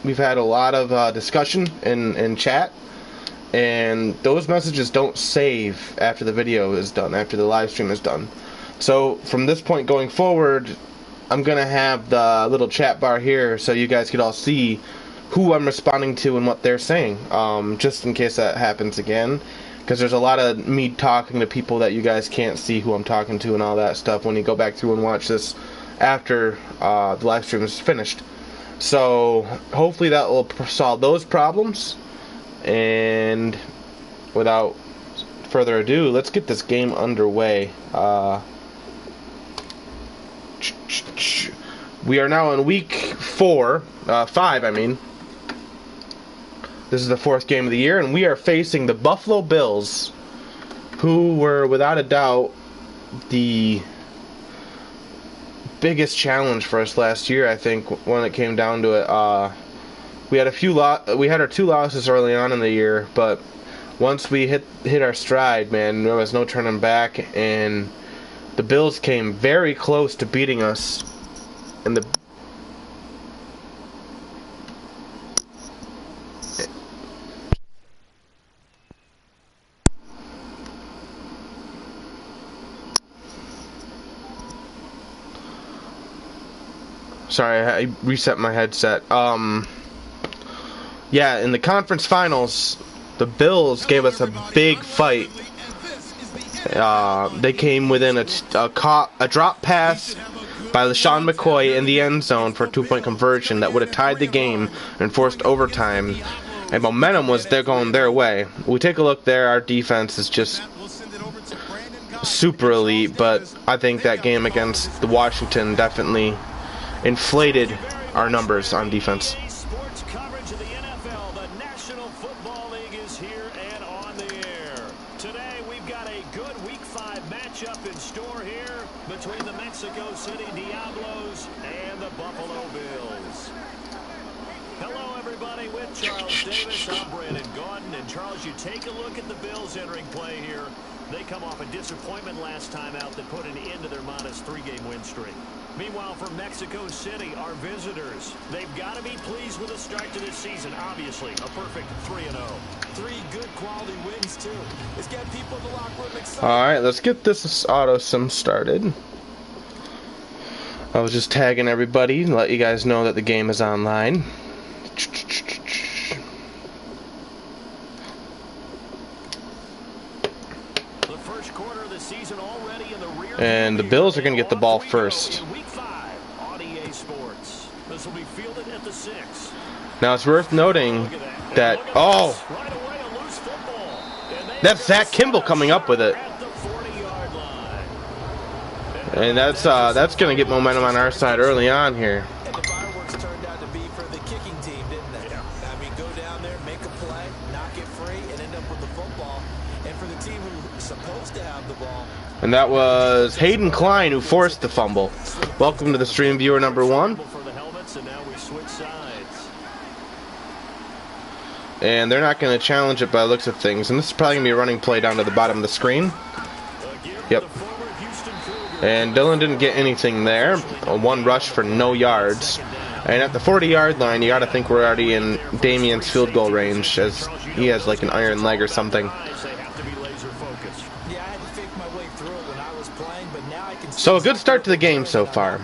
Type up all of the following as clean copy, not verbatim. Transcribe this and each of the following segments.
we've had a lot of discussion in chat, and those messages don't save after the video is done, after the live stream is done. So from this point going forward, I'm going to have the little chat bar here so you guys could all see who I'm responding to and what they're saying, just in case that happens again, because there's a lot of me talking to people that you guys can't see who I'm talking to and all that stuff when you go back through and watch this after the live stream is finished. So hopefully that will solve those problems, and without further ado, let's get this game underway. We are now in week 5, I mean. This is the 4th game of the year, and we are facing the Buffalo Bills, who were without a doubt the biggest challenge for us last year, I think, when it came down to it. We had our 2 losses early on in the year, but once we hit our stride, man, there was no turning back, and the Bills came very close to beating us. And sorry, I reset my headset. Yeah, in the conference finals, the Bills gave us a big fight. They came within a drop pass by LaShawn McCoy in the end zone for a 2-point conversion that would have tied the game and forced overtime. And momentum was going their way. We take a look there. Our defense is just super elite, but I think that game against the Washington definitely inflated our numbers on defense. Sports coverage of the NFL, the National Football League is here and on the air. Today we've got a good Week 5 matchup in store here between the Mexico City Diablos and the Buffalo Bills. Hello everybody, with Charles Davis, I'm Brandon Gordon, and Charles, you take a look at the Bills entering play here. They come off a disappointment last time out that put an end to their modest 3-game win streak. Meanwhile, for Mexico City, our visitors, they've got to be pleased with the start to this season. Obviously, a perfect 3-0. 3 good quality wins, too. It's got people in the locker room excited. Alright, let's get this auto sim started. I was just tagging everybody and let you guys know that the game is online. The first quarter of the season already in the rear. And the Bills are going to get the ball first. This will be fielded at the 6. Now it's worth noting that that's Zach Kimball coming up with it, and that's going to get momentum on our side early on here. And the fireworks turned out to be for the kicking team, didn't they? Yeah. I mean, go down there, make a play, knock it free, and end up with the football. And for the team who's supposed to have the ball. And that was Hayden Klein who forced the fumble. Welcome to the stream, viewer number 1. And now we switch sides. And they're not going to challenge it by the looks of things. And this is probably going to be a running play down to the bottom of the screen. Yep. And Dylan didn't get anything there. A 1 rush for no yards. And at the 40-yard line, you got to think we're already in Damien's field goal range, as he has like an iron leg or something. So a good start to the game so far.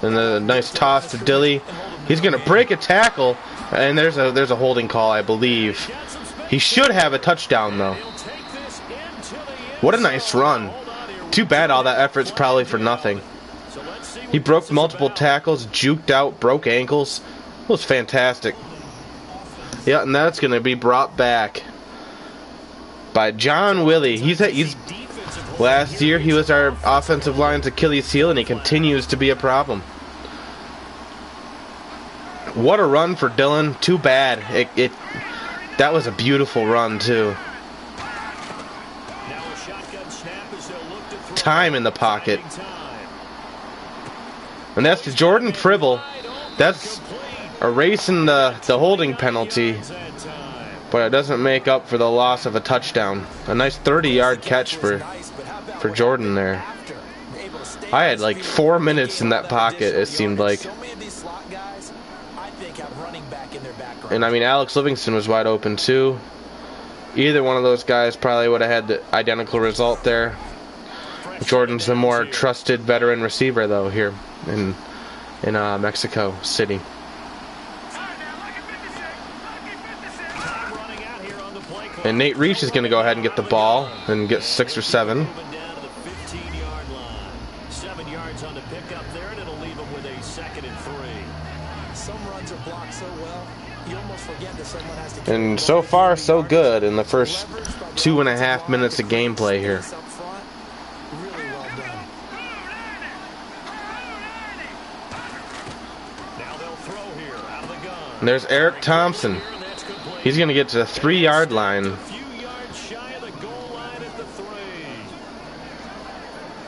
And a nice toss to Dilly. He's going to break a tackle, and there's a holding call, I believe. He should have a touchdown, though. What a nice run. Too bad all that effort's probably for nothing. He broke multiple tackles, juked out, broke ankles. It was fantastic. Yeah, and that's going to be brought back by John Willie. He's last year he was our offensive line's Achilles heel, and he continues to be a problem. What a run for Dylan. Too bad. That was a beautiful run too. Time in the pocket. And that's to Jordan Pribble. That's erasing the holding penalty, but it doesn't make up for the loss of a touchdown. A nice 30-yard catch for Jordan there. I had like 4 minutes in that pocket, it seemed like. So many of these slot guys, I think, have running back in their background. And I mean, Alex Livingston was wide open too. Either one of those guys probably would have had the identical result there. Jordan's the more trusted veteran receiver, though, here in Mexico City. And Nate Reach is going to go ahead and get the ball and get 6 or 7. 7 yards on the pickup there, and it'll leave him with a 2nd and 3. Some runs are blocked so well, you almost forget that someone has to. And so far, so good in the first 2.5 minutes of gameplay here. Up front, really well done. Now they'll throw here out of the gun. And there's Eric Thompson. He's going to get to the 3-yard line. A few yards shy of the goal line at the 3.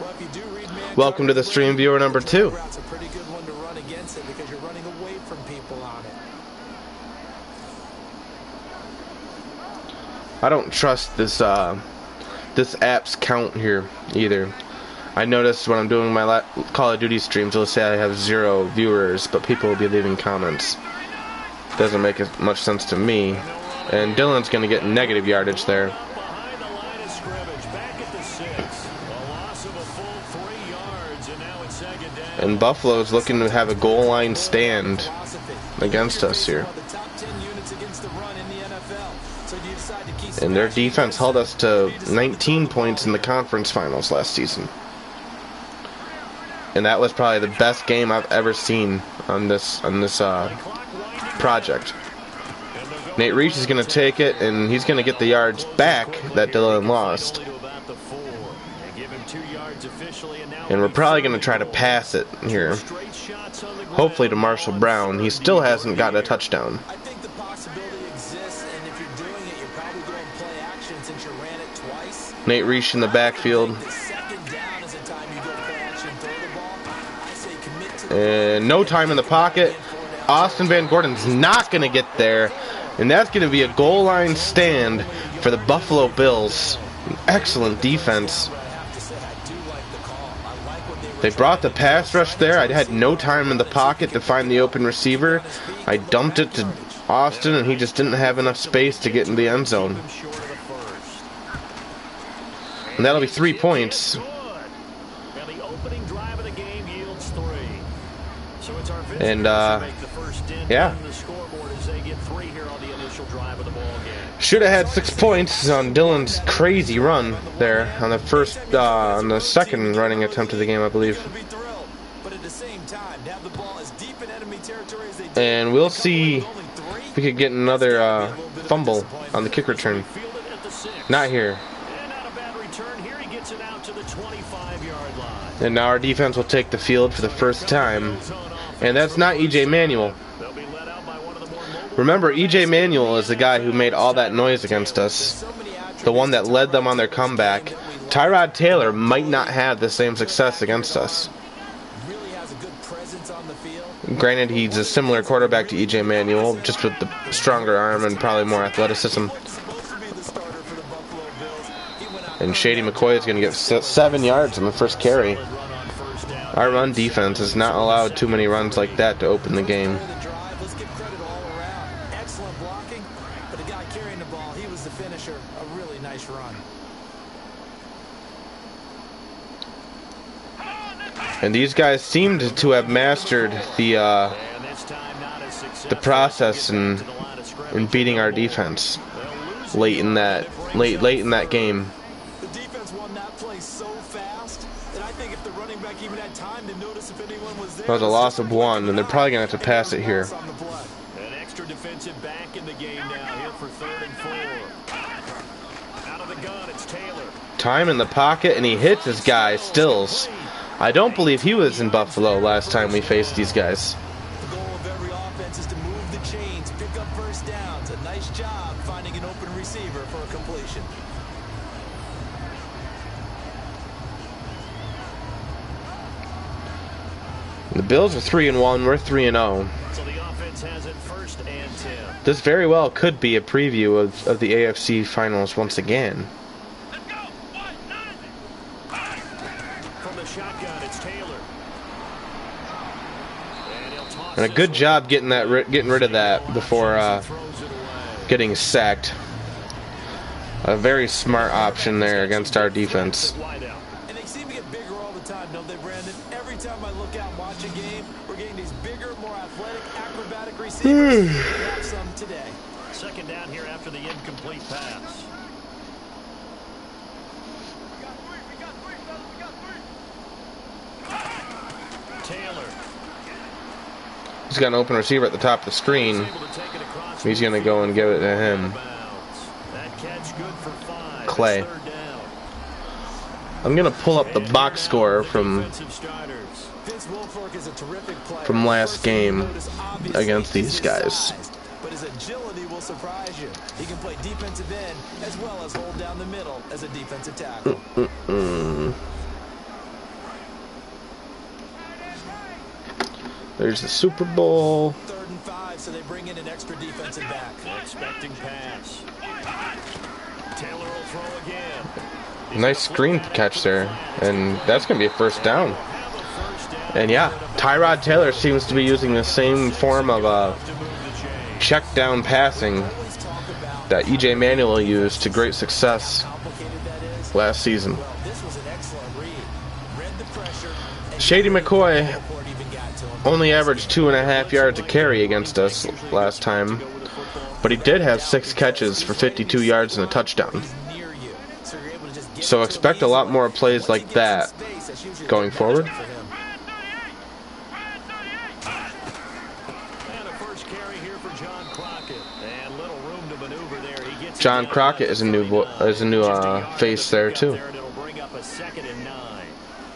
Well, if you do read man Welcome to the stream viewer number 2. Route's a pretty good one to run against it because you're running away from people on it. I don't trust this app's count here either. I noticed when I'm doing my Call of Duty streams, it'll say I have 0 viewers, but people will be leaving comments. Doesn't make as much sense to me. And Dylan's going to get negative yardage there. Behind the line of scrimmage, back at the 6. A loss of a full 3 yards, and now it's 2nd down. And Buffalo's looking to have a goal line stand against us here. And their defense held us to 19 points in the conference finals last season. And that was probably the best game I've ever seen on this project. Nate Reach is going to take it, and he's going to get the yards back that Dylan lost. And we're probably going to try to pass it here. Hopefully to Marshall Brown. He still hasn't got a touchdown. I think the possibility exists, and if you're doing it, you're probably going to play action since you ran it twice. Nate Reach in the backfield. The 2nd down is the time you go play action, throw the ball. I say commit to the And no time in the pocket. Austin Van Gordon's not going to get there. And that's going to be a goal line stand for the Buffalo Bills. Excellent defense. They brought the pass rush there. I had no time in the pocket to find the open receiver. I dumped it to Austin, and he just didn't have enough space to get in the end zone. And that'll be 3 points. And, yeah. Should have had 6 points on Dylan's crazy run there on the second running attempt of the game, I believe. And we'll see if we could get another fumble on the kick return. Not here. And now our defense will take the field for the first time. And that's not E.J. Manuel. Remember, E.J. Manuel is the guy who made all that noise against us. The one that led them on their comeback. Tyrod Taylor might not have the same success against us. Granted, he's a similar quarterback to E.J. Manuel, just with the stronger arm and probably more athleticism. And Shady McCoy is going to get 7 yards on the first carry. Our run defense has not allowed too many runs like that to open the game. And these guys seemed to have mastered the process in beating our defense late in that game. The defense won that play so fast that I think if the running back even had time to notice if anyone was there. That was a loss of 1, and they're probably going to have to pass it here. An extra defensive back in the game now here for 3rd and 4. Out of the gun, it's Taylor. Time in the pocket, and he hits his guy, Stills. I don't believe he was in Buffalo last time we faced these guys. The goal of every offense is to move the chains, pick up first downs. A nice job finding an open receiver for a completion. The Bills are 3-1. We're 3-0. So the offense has it 1st and 10. This very well could be a preview of the AFC Finals once again. From the shotgun, it's Taylor. And a good job getting rid of that before getting sacked. A very smart option there against our defense. And they seem to get bigger all the time, don't they, Brandon? Every time I look out and watch a game, we're getting these bigger, more athletic, acrobatic receivers. We have some today. Second down here after the incomplete pass. Taylor. He's got an open receiver at the top of the screen. He's going to go and give it to him. Clay. I'm going to pull up the box score from last game against these guys. But his agility will surprise you. He can play defensive end as well as hold down the middle as a defensive tackle. There's the Super Bowl. 3rd and 5, so they bring in an extra defensive back. Expecting pass. Taylor will throw again. Nice screen catch there, and that's going to be a first down. And yeah, Tyrod Taylor seems to be using the same form of check down passing that E.J. Manuel used to great success last season. Shady McCoy only averaged 2.5 yards a carry against us last time, but he did have 6 catches for 52 yards and a touchdown. So expect a lot more plays like that going forward. John Crockett is a new face there too.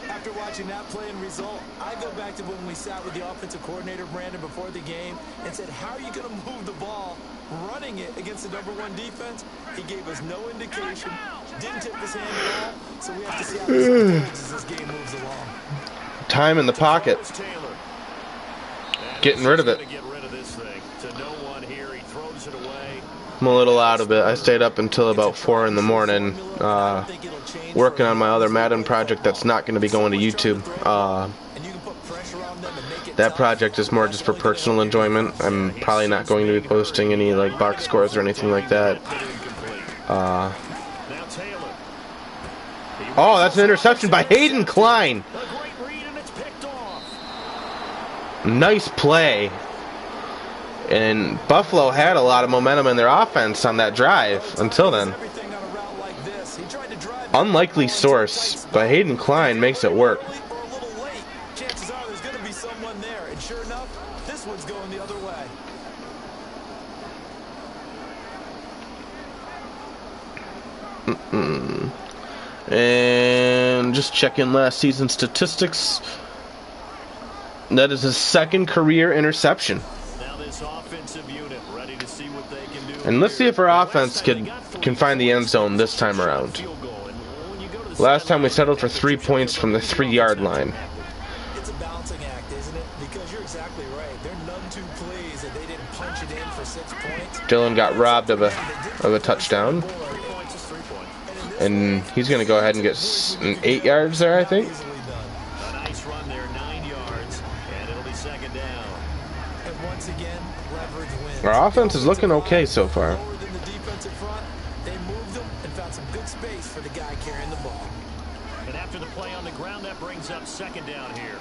After watching that play and result, I go back to when we sat with the offensive coordinator, Brandon, before the game and said, how are you going to move the ball running it against the #1 defense? He gave us no indication, didn't tip his hand at all, so we have to see how this unfolds as this game moves along. Time in the pocket. Getting rid of it. I'm a little out of it. I stayed up until about 4 in the morning working on my other Madden project that's not going to be going to YouTube. That project is more just for personal enjoyment. I'm probably not going to be posting any like box scores or anything like that. Oh, that's an interception by Hayden Klein. Nice play. And Buffalo had a lot of momentum in their offense on that drive until then. Unlikely source, but Hayden Klein makes it work. Chances are there's going to be someone there, and sure enough, this one's going the other way. And just checking last season's statistics. That is his 2nd career interception. And let's see if our offense can find the end zone this time around. Last time we settled for 3 points from the 3-yard line. It's a balancing act, isn't it? Because you're exactly right. They're none too pleased that they didn't punch it in for 6 points. Dylan got robbed of a touchdown. And he's going to go ahead and get 8 yards there, I think. A nice run there, 9 yards, and it'll be 2nd down. And once again, leverage wins. Our offense is looking okay so far. Lower than the defensive front, they moved them and found some good space for the guy carrying the ball. And after the play on the ground, that brings up 2nd down here.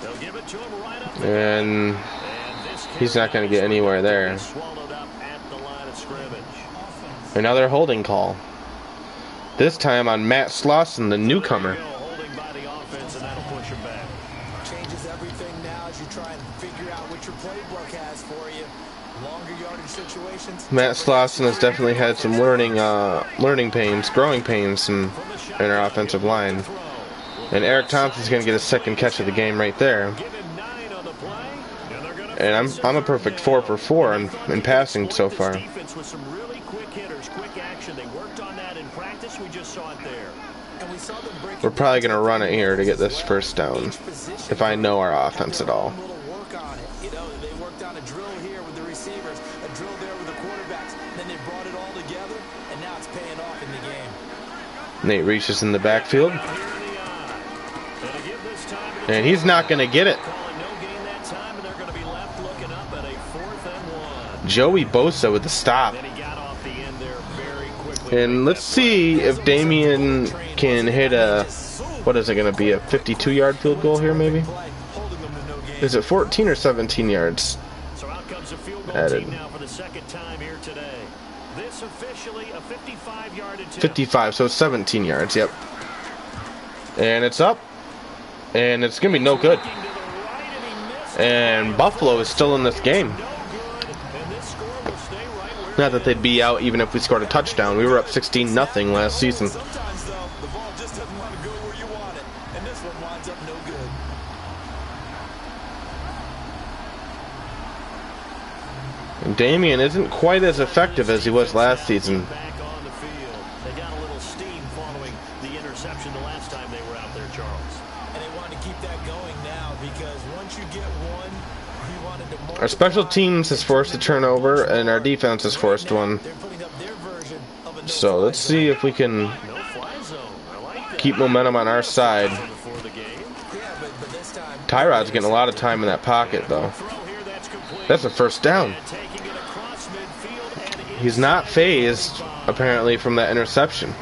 They'll give it to him right up the And he's not going to get anywhere there. swallowed up at the line of scrimmage. Another holding call. This time on Matt Slauson, the newcomer. Holding by the offense, and that'll push him back. Changes everything now as you try and figure out what your playbook has for you. Longer yardage situations. Matt Slauson has definitely had some learning pains, growing pains in our offensive line. And Eric Thompson's going to get his 2nd catch of the game right there. And I'm a perfect 4 for 4 in passing so far. Defense with some really quick hitters, quick action. They worked on that in practice. We just saw it there. And we saw them break. We're probably going to run it here to get this first down, if I know our offense at all. Work on it. You know, they worked on a drill here with the receivers, a drill there with the quarterbacks. Then they brought it all together, and now it's paying off in the game. Nate reaches in the backfield. And he's not going to get it. Joey Bosa with the stop. And let's see if Damian can hit a, what is it going to be, a 52-yard field goal here maybe? Is it 14 or 17 yards? So out comes a field goal Added. team now for the second time here today. This officially a 55-yard attempt. 55, so 17 yards, yep. And it's up. And it's going to be no good. And Buffalo is still in this game. Not that they'd be out even if we scored a touchdown. We were up 16-0 last season. Sometimes, though, the ball just doesn't want to go where you want it. And this one winds up no good. And Damian isn't quite as effective as he was last season. Back on the field. They got a little steam following the interception the last time they were out there, Charles. And they want to keep that going now because once you get one, you wanted to multiply. Our special teams has forced a turnover, and our defense has forced one. They're putting up their version of a So let's see if we can No-fly zone. I like that. keep momentum on our side. Before the game. Yeah, but this time Tyrod's getting a lot of time in that pocket, though. Throw here, that's complete. That's a first down. And taking it across midfield and He's not phased, apparently, from that interception.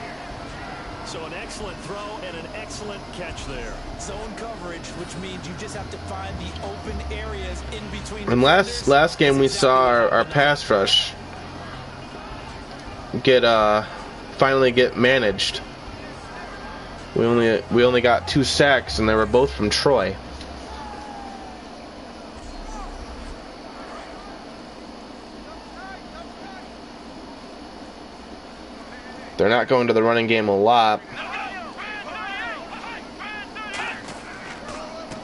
So an excellent throw and an excellent catch there. zone coverage, which means you just have to find the open areas in between. And last game we saw our pass rush finally get managed. We only got 2 sacks, and they were both from Troy. They're not going to the running game a lot.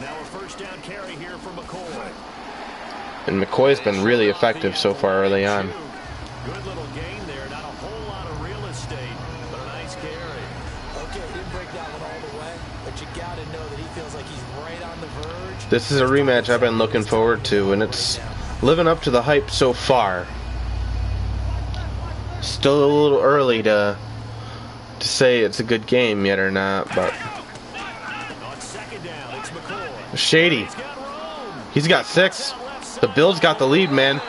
Now a first down carry here for McCoy. And McCoy's been really effective so far early on. Good little gain there. Not a whole lot of real estate, but a nice carry. Okay, didn't break that one all the way, but you got to know that he feels like he's right on the verge. This is a rematch I've been looking forward to, and it's living up to the hype so far. Still a little early to say it's a good game yet or not, but On second down, it's McCoy. Shady. He's got room. He's got 6. The Bills got the lead, man.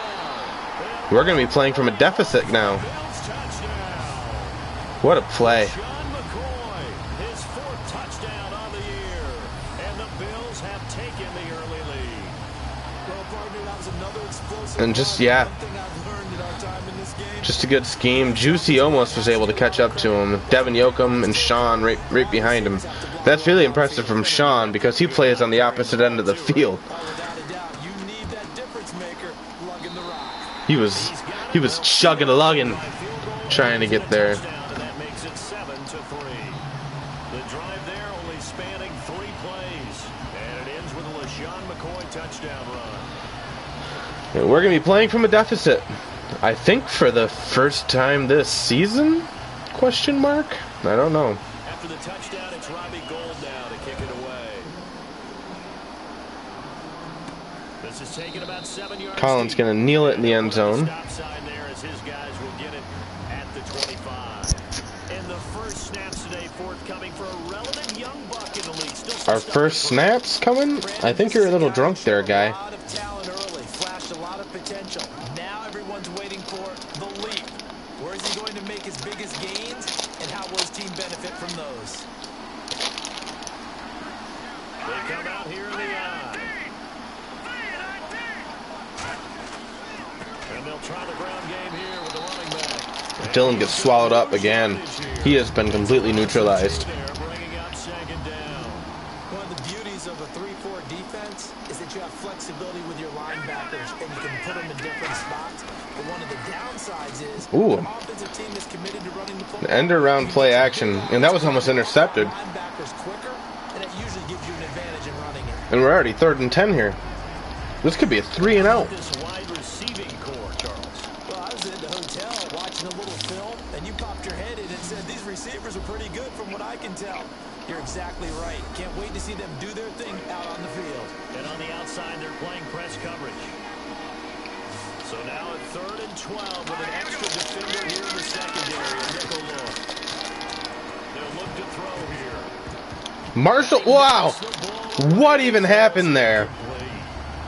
We're going to be playing from a deficit now. Bills touchdown. What a play. Sean McCoy, his 4th touchdown on the year. And the Bills have taken the early lead. Well, partner, that was another explosive And just, run. yeah, One thing I've learned in our time in this game. just a good scheme. Juicy almost was able to catch up to him. Devin Yoakum and Sean right behind him. That's really impressive from Sean because he plays on the opposite end of the field. Oh, without a doubt, you need that difference maker lugging the rock. He was chugging a lugging trying to get there. Touchdown, and that makes it 7-3. The drive there only spanning 3 plays. And it ends with a LaShawn McCoy touchdown run. And we're going to be playing from a deficit. I think for the first time this season? Question mark? I don't know. After the touchdown, it's Robbie Gould now to kick it away. This is taken about 7 yards. Collins going to kneel it in the end zone. Stop sign there as his guys will get it at the 25. And the first snaps today forthcoming for a relative young buck in the league. Still Our first snaps coming? I think you're a little drunk there, guy. A lot of talent early, flashed a lot of potential. Now everyone's waiting for the leap. Where is he going to make his biggest gains, and how will his team benefit from those? They come out here in the eye. And they'll try the ground game here with the running back. Dylan gets swallowed up again. He has been completely neutralized. Bringing up second down. One of the beauties of a 3-4 defense is that you have flexibility with your linebackers, and you can put them in different spots. But one of the downsides is Ooh. an offensive team is committed to running the football. End around play action, and that was almost intercepted. Linebackers quicker, and it usually gives you an advantage in running it. And we're already 3rd and 10 here. This could be a 3 and out. This wide receiving core, Charles. Well, I was at the hotel watching a little film, and you popped your head in and said, these receivers are pretty good from what I can tell. You're exactly right. Can't wait to see them do their thing out on the field. And on the outside, they're playing press coverage. So now at 3rd and 12 with an extra defender here in the secondary. A nickel look. They'll Marshall, wow! What even happened there?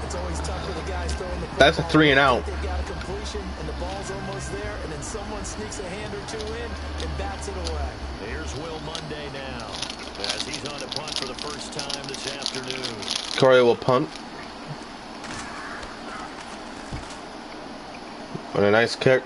It's always tough for the guys throwing the That's a 3 and out. They've got a completion, and the ball's almost there, and then someone sneaks a hand or two in and bats it away. Here's Will Monday now, as he's on to punt for the first time this afternoon. Corey will punt. And a nice kick.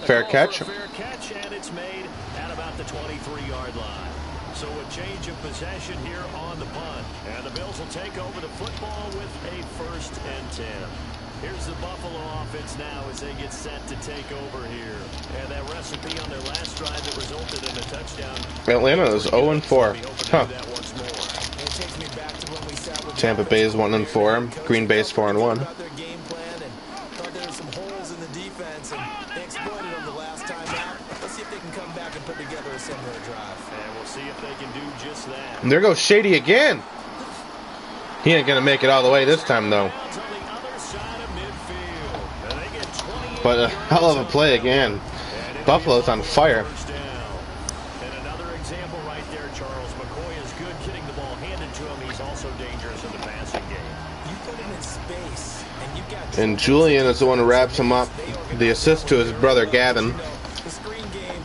Fair catch. Fair catch, and it's made at about the 23-yard line. So a change of possession here on the punt. And the Bills will take over the football with a 1st and 10. Here's the Buffalo offense now as they get set to take over here. And that recipe on their last drive that resulted in a touchdown. Atlanta is 0-4. Huh. Tampa Bay is 1-4. Green Bay is 4-1. And there goes Shady again. He ain't gonna make it all the way this time though. But a hell of a play again. Buffalo's on fire. And another example right there, Charles. McCoy is good getting the ball handed to him. He's also dangerous in the passing game. You put him in space, and you've got. And Julian is the one who wraps him up. The assist to his brother Gavin. The screen game,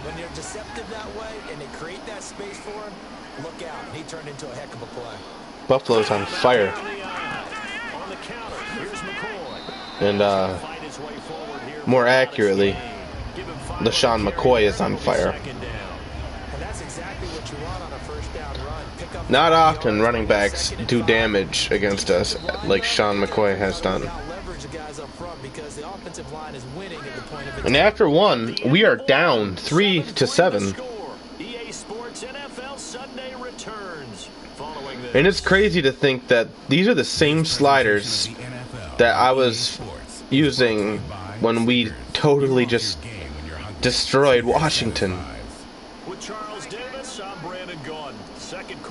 when they're deceptive that way and they create that space for him, look out. He turned into a heck of a play. Buffalo's on fire. On the counter, here's McCoy. And more accurately, LaShawn McCoy is on fire. Not often running backs do damage against us like Sean McCoy has done. And after one, we are down 3-7. And it's crazy to think that these are the same sliders that I was using when we totally just destroyed Washington.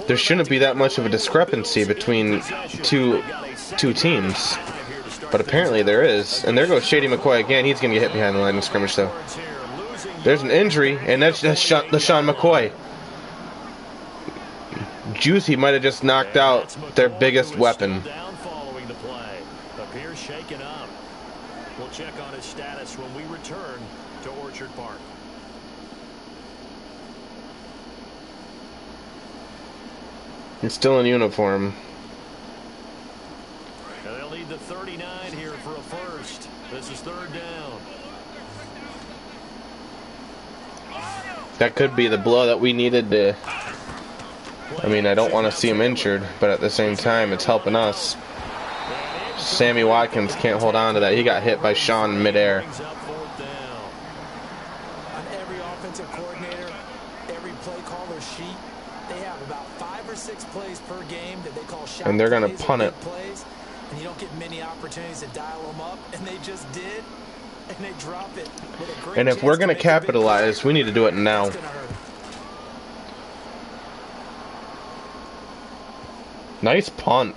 There shouldn't be that much of a discrepancy between two teams, but apparently there is. And there goes Shady McCoy again. He's going to get hit behind the line of scrimmage though. There's an injury, and that's LaShawn McCoy. Juicy might have just knocked out their biggest weapon. We'll check on his status when we return to Orchard Park. He's still in uniform. And they'll need the 39 here for a first. This is 3rd down. That could be the blow that we needed to... I mean, I don't want to see him injured, but at the same time, it's helping us. Sammy Watkins can't hold on to that. He got hit by Sean midair. On every offensive coordinator, every play caller sheet, they have about 5 or 6 plays per game that they call shot and they're going to plays punt it. Plays, and you don't get many opportunities to dial them up, and they just did, and they drop it. With a great And if we're going to chance make a big capitalize, we need to do it now. It's gonna hurt. Nice punt.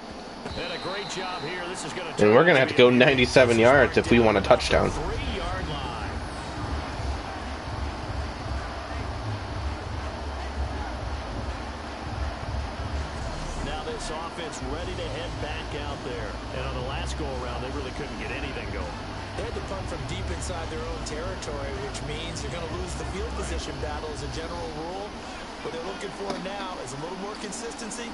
And a great job here. This is going And we're going to have to go 97 yards if we want a touchdown. 3-yard line. Now this offense ready to head back out there. And on the last go-around, they really couldn't get anything going. They had to punt from deep inside their own territory, which means they're going to lose the field position battle as a general rule. What they're looking for now is a little more consistency,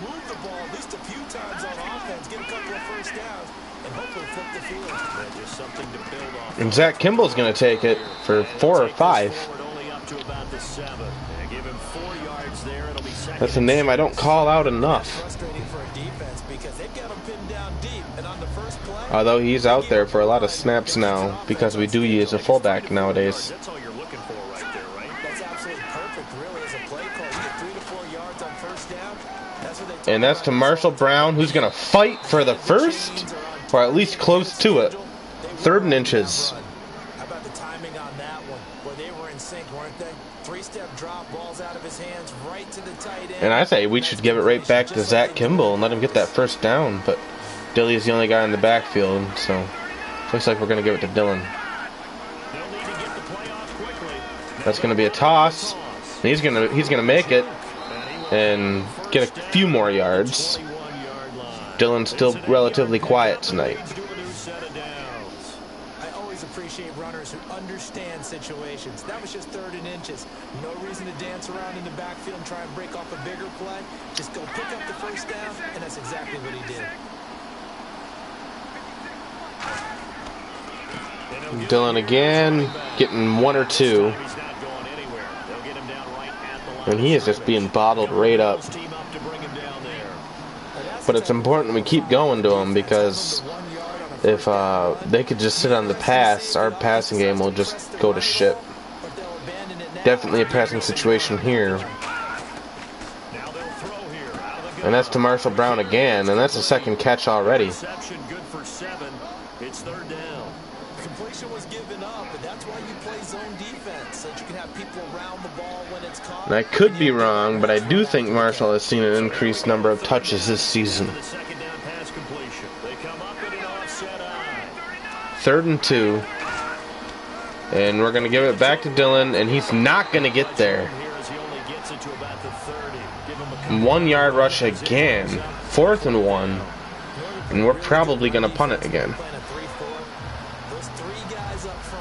move the ball at least a few times on offense, get a couple of first downs, and hopefully flip the field. That's just something to build off. And Zach Kimball's going to take it for 4 or 5. Only up to about the 7. And give him 4 yards there. It'll be second. That's a name I don't call out enough. Frustrating for a defense because they've got him pinned down deep, and on the first play, Although he's out there for a lot of snaps now because we do use a fullback nowadays. That's all you're looking for right there, right? that's absolutely perfect, really, as a play call. You get 3 to 4 yards on first down. That's what they And that's to Marshall Brown, who's going to fight for the first, or at least close to it. 3rd and inches. How about the timing on that one? Well, they were in sync, weren't they? 3-step drop, balls out of his hands, right to the tight end. And I say we should give it right back to Zach Kimball and let him get that first down. But Dilly is the only guy in the backfield, so looks like we're going to give it to Dylan. They'll need to get the play off quickly. That's going to be a toss. And he's going to make it. and get a few more yards. Dylan's still relatively quiet tonight. I always appreciate runners who understand situations. That was just 3rd and inches. No reason to dance around in the backfield and try and break off a bigger play. Just go pick up the first down, and that's exactly what he did. Dylan again, getting 1 or 2. And he is just being bottled right up. But it's important we keep going to him, because if they could just sit on the pass, our passing game will just go to shit. Definitely a passing situation here. And that's to Marshall Brown again, and that's a 2nd catch already. It's 3rd down. Completion was given up, and that's why you play zone defense, so that you can have people around the ball when it's caught. And I could be wrong, but I do think Marshall has seen an increased number of touches this season. 3rd and 2. And we're going to give it back to Dylan, and he's not going to get there. 1 yard rush again. 4th and 1. And we're probably going to punt it again.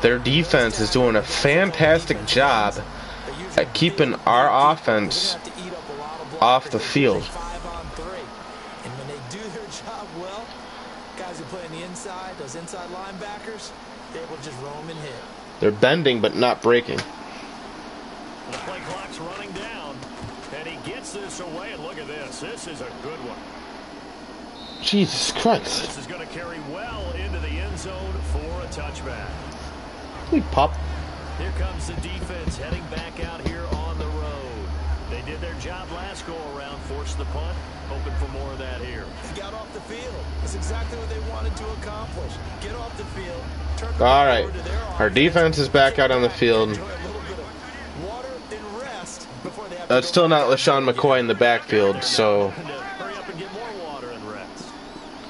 Their defense is doing a fantastic job at keeping our offense off the field. And when they do their job well, guys who play on the inside, those inside linebackers, they're able to just roam and hit. They're bending but not breaking. The play clock's running down, and he gets this away, and look at this. This is a good one. Jesus Christ. This is going to carry well into the end zone for a touchback. We pop. Here comes the defense heading back out here on the road. They did their job last go-around, forced the punt, hoping for more of that here. They got off the field. That's exactly what they wanted to accomplish. Get off the field. All right. Our defense is back out on the field. That's still not LaShawn McCoy in the backfield, so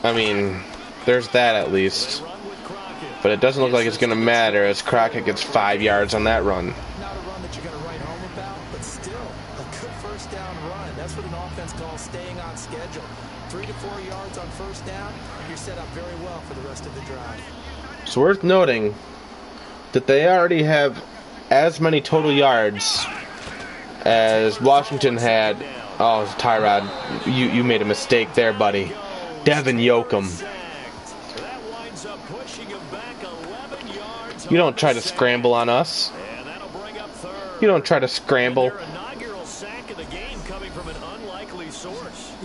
I mean, there's that at least. But it doesn't look like it's going to matter as Crockett gets 5 yards on that run. Not a run that you're going to write home about, but still a good first down run. That's what an offense calls staying on schedule. 3 to 4 yards on first down, and you're set up very well for the rest of the drive. It's worth noting that they already have as many total yards as Washington had. Oh, Tyrod, you made a mistake there, buddy. Devin Yoakum. You don't try to scramble on us. You don't try to scramble. You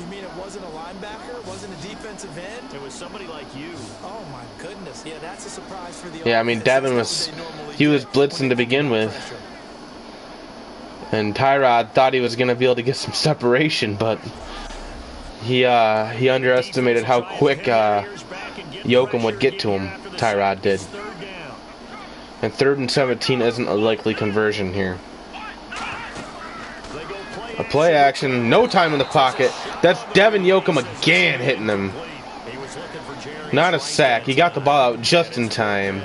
mean it wasn't a linebacker? It wasn't a defensive end? It was somebody like you. Oh my goodness. Yeah, that's a surprise for the Yeah, I mean, Devin was blitzing to begin with. And Tyrod thought he was going to be able to get some separation, but he underestimated how quick Yoakum would get to him. Tyrod did. And 3rd and 17 isn't a likely conversion here. A play action, no time in the pocket. That's Devin Yoakum again hitting him. Not a sack. He got the ball out just in time.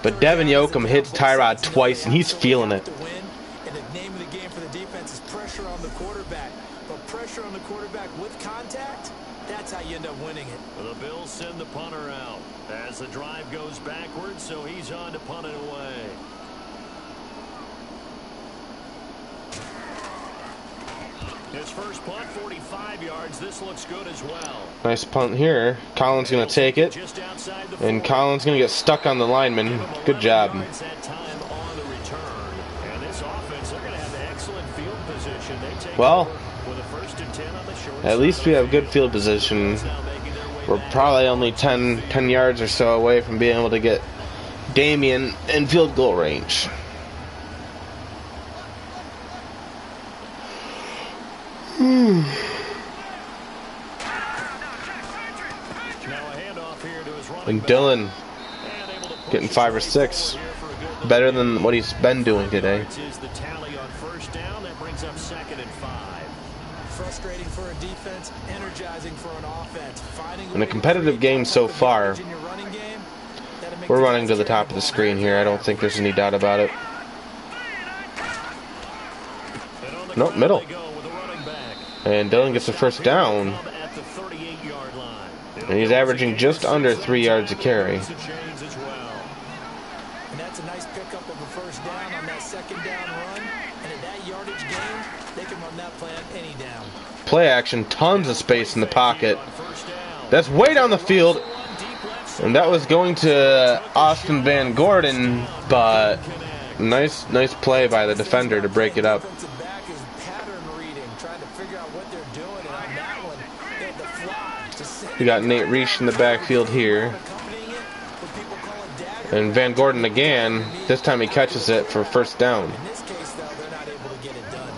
But Devin Yoakum hits Tyrod twice, and he's feeling it. And the name of the game for the defense is pressure on the quarterback. But pressure on the quarterback with contact, that's how you end up winning it. The Bills send the punter out as the drive goes backwards, so he's on to punt it away. His first punt, 45 yards. This looks good as well. Nice punt here. Collins going to take it. And Collins going to get stuck on the lineman. Good job. Well, at least we have good field position. We're probably only 10 yards or so away from being able to get Damian in field goal range. And Dylan getting 5 or 6. Better than what he's been doing today. Frustrating for a defense, energizing for an offense. In a competitive game so far, we're running to the top of the screen here. I don't think there's any doubt about it. Nope, middle. And Dillon gets the first down. At the 38-yard line. And he's averaging just under 3 yards a carry. And that's a nice pickup of a first down on that second down run. And at that yardage gain, they can run that play on any down. Play action, tons of space in the pocket. That's way down the field. And that was going to Austin Van Gordon, but nice play by the defender to break it up. We got Nate Reich in the backfield here. And Van Gordon again. This time he catches it for first down. In this case, though, they're not able to get it done.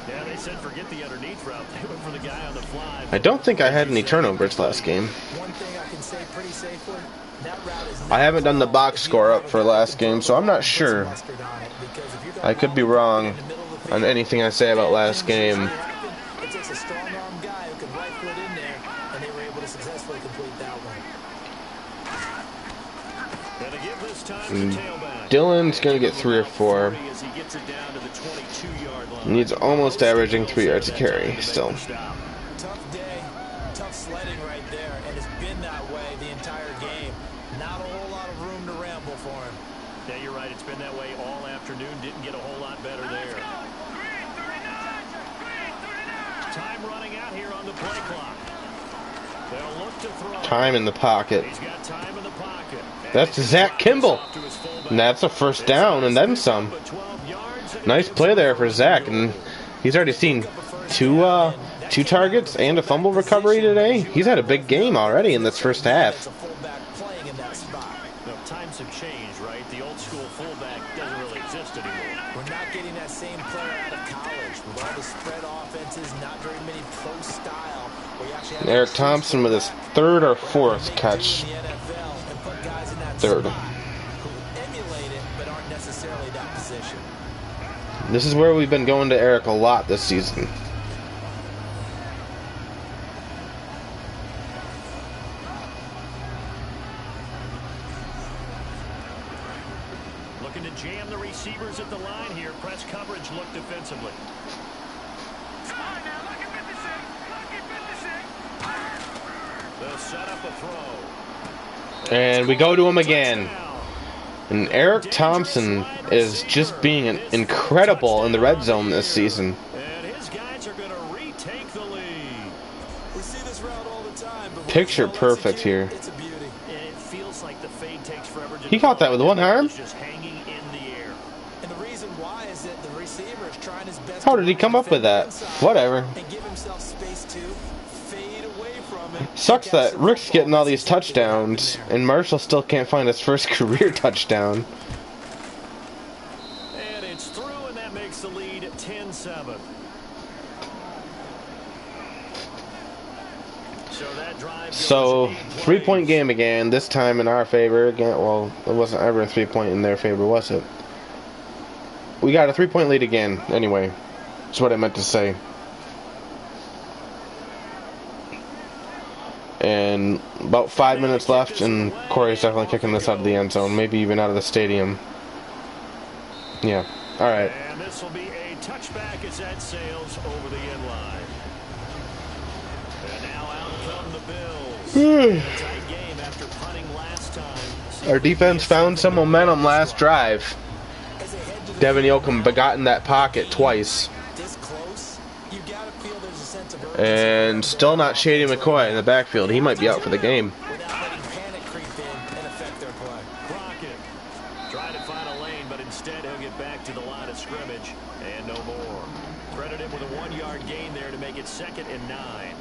Yeah, they said forget the underneath route. They went for the guy on the fly. I don't think I had any turnovers last game. One thing I can say pretty safely, that route is I haven't done the box score up for last game, so I'm not sure. I could be wrong on anything I say about last game. It takes a strong arm guy who can right foot in there, and they were able to successfully complete that one. Gonna give this time to tailback. Dillon's going to get 3 or 4. As he gets it down to the 22-yard line. He's almost averaging 3 yards a carry still. Tough day, tough sledding right there, and it's been that way the entire game. Not a whole lot of room to ramble for him. Yeah, you're right. It's been that way all afternoon. Didn't get a whole lot better there. Time running out here on the play clock. They'll look to throw. Time in the pocket. He's got time in the pocket. That's Zach Kimball. And that's a first down and then some. Nice play there for Zach. And he's already seen two targets and a fumble recovery today. He's had a big game already in this first half. Times have changed, right? The old school fullback doesn't really exist anymore. We're not getting that same player out of college. With all the spread offenses, not very many pro style. Eric Thompson with his 3rd or 4th catch. 3rd. This is where we've been going to Eric a lot this season. Looking to jam the receivers at the line here. Press coverage look defensively. They'll set up a throw. And we go to him again. And Eric Thompson is just being incredible in the red zone this season. And his guys are going to retake the lead. We see this route all the time, but Picture perfect here. it's a beauty. It feels like the fade takes forever to He caught that with one arm? It's just hanging in the air. And the reason why is that the receiver is trying his best. How did he come up with that? Whatever. And give himself space to fade away from it. Sucks that Rick's getting all these touchdowns, and Marshall still can't find his first career touchdown. And it's through, and that makes the lead 10-7. So, 3-point game again, this time in our favor. Again, well, it wasn't ever a 3-point in their favor, was it? We got a 3-point lead again, anyway. That's what I meant to say. And about 5 minutes left, and Corey's definitely kicking this out of the end zone, maybe even out of the stadium. Yeah, alright. And this will be a touchback as that sails over the end line. And now out come the Bills. A tight game after punting last time. Our defense found some momentum last drive. Devin Yoakum got in that pocket twice. And still not Shady McCoy in the backfield. He might be out for the game. Crockett trying to find a lane, but instead he'll get back to the line of scrimmage and no more. Credited with a 1-yard gain there to make it 2nd and 9.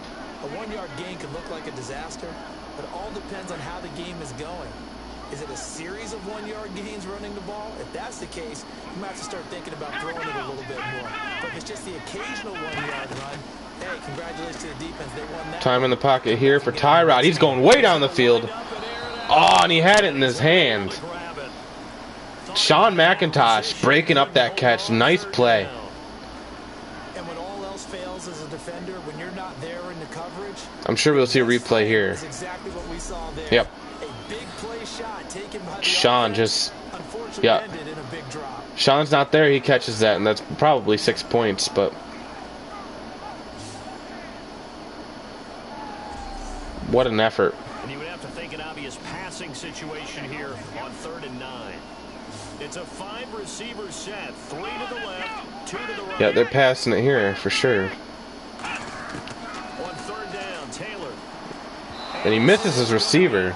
A 1-yard gain could look like a disaster, but it all depends on how the game is going. Is it a series of 1-yard gains running the ball? If that's the case, you might have to start thinking about throwing it a little bit more. But if it's just the occasional 1-yard run, hey, congratulations to the defense. They won that. Time in the pocket here for Tyrod. He's going way down the field. Oh, and he had it in his hand. Sean McIntosh breaking up that catch. Nice play. And when all else fails as a defender, when you're not there in the coverage, I'm sure we'll see a replay here. that's exactly what we saw there. Yep. A big play shot taken by the Sean offense, just, unfortunately yeah. ended in a big drop. Sean's not there. He catches that, and that's probably 6 points, but What an effort. And you would have to think an obvious passing situation here on 3rd and 9. It's a 5-receiver set. 3 to the left, 2 to the right. Yeah, they're passing it here for sure. On 3rd down, Taylor. And he misses his receiver.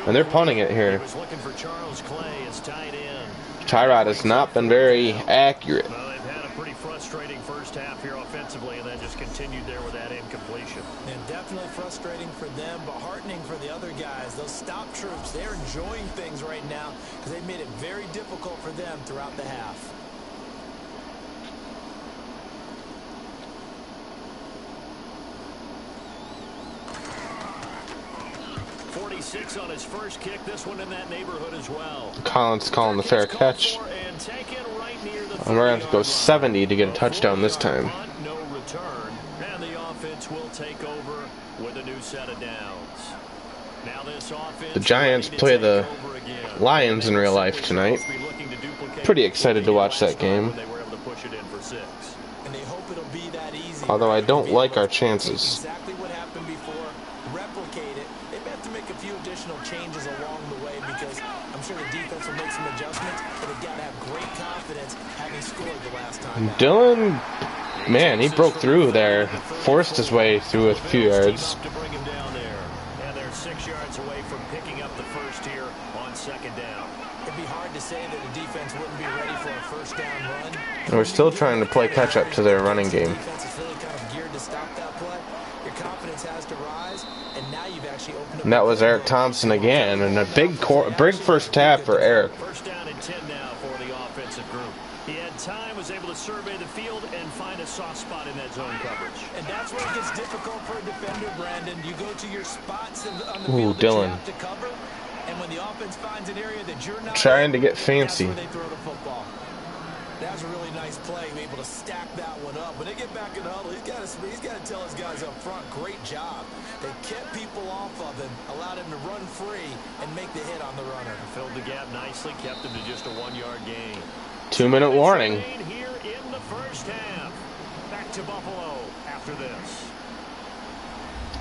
And they're punting it here. He was looking for Charles Clay as tight end. Tyrod has not been very accurate. Well, they've had a pretty frustrating first half here offensively, and then just continued there with that incompletion. And definitely frustrating for them, but heartening for the other guys. Those stop troops, they're enjoying things right now because they've made it very difficult for them throughout the half. On his first kick, this one in that neighborhood as well. Collins calling the fair catch. And we're going to have to go 70 to get a touchdown this time. No return, and the offense will take over with a new set of downs. Now this offense, the Giants play the Lions in real life tonight. Pretty excited to watch that game. Although I don't like our chances. Exactly what happened before, replicate it. They may have to make a few additional changes along the way because I'm sure the defense will make some adjustments, but they've got to have great confidence having scored the last time. Dylan, man, he broke through there, forced his way through a few yards. To bring him down there, and they're 6 yards away from picking up the first here on 2nd down. It'd be hard to say that the defense wouldn't be ready for a first down run. And we're still trying to play catch up to their running game. Defense is really kind of geared to stop that play. Your confidence has to rise, and now you've actually opened up. And that was Eric Thompson again, and a big first half for Eric. First down and 10 now for the offensive group. He had time, was able to survey the field and find a soft spot in that zone coverage. And that's where it gets difficult for a defender, Brandon. You go to your spots on the field that Dylan. you have to cover, and when the offense finds an area that you're not trying to get fancy. that's where they throw the football. That was a really nice play, able to stack that one up. When they get back in the huddle, he's got to tell his guys up front, great job. They kept people off of him, allowed him to run free, and make the hit on the runner. Filled the gap nicely, kept him to just a 1-yard gain. 2-minute warning. Here in the first half. Back to Buffalo after this.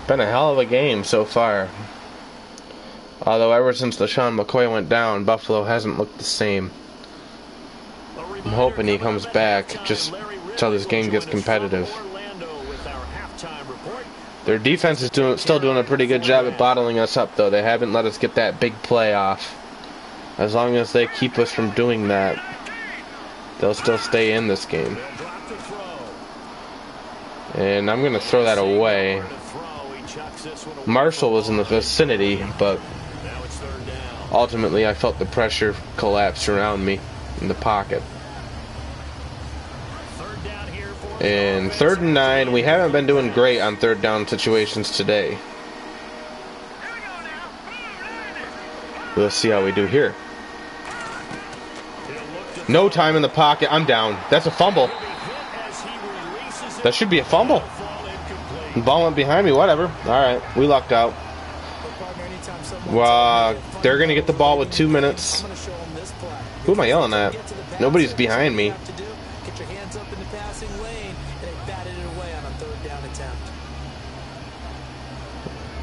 Been a hell of a game so far. Although ever since LaShawn McCoy went down, Buffalo hasn't looked the same. I'm hoping he comes back just till this game gets competitive. Their defense is still doing a pretty good job at bottling us up, though. They haven't let us get that big play off. As long as they keep us from doing that, they'll still stay in this game. And I'm going to throw that away. Marshall was in the vicinity, but ultimately I felt the pressure collapse around me in the pocket. And 3rd and 9, we haven't been doing great on 3rd down situations today. We'll see how we do here. No time in the pocket. I'm down. That's a fumble. That should be a fumble. The ball went behind me. Whatever. All right. We lucked out. They're going to get the ball with 2 minutes. Who am I yelling at? Nobody's behind me. Get your hands up in the passing lane, and they batted it away on a 3rd down attempt.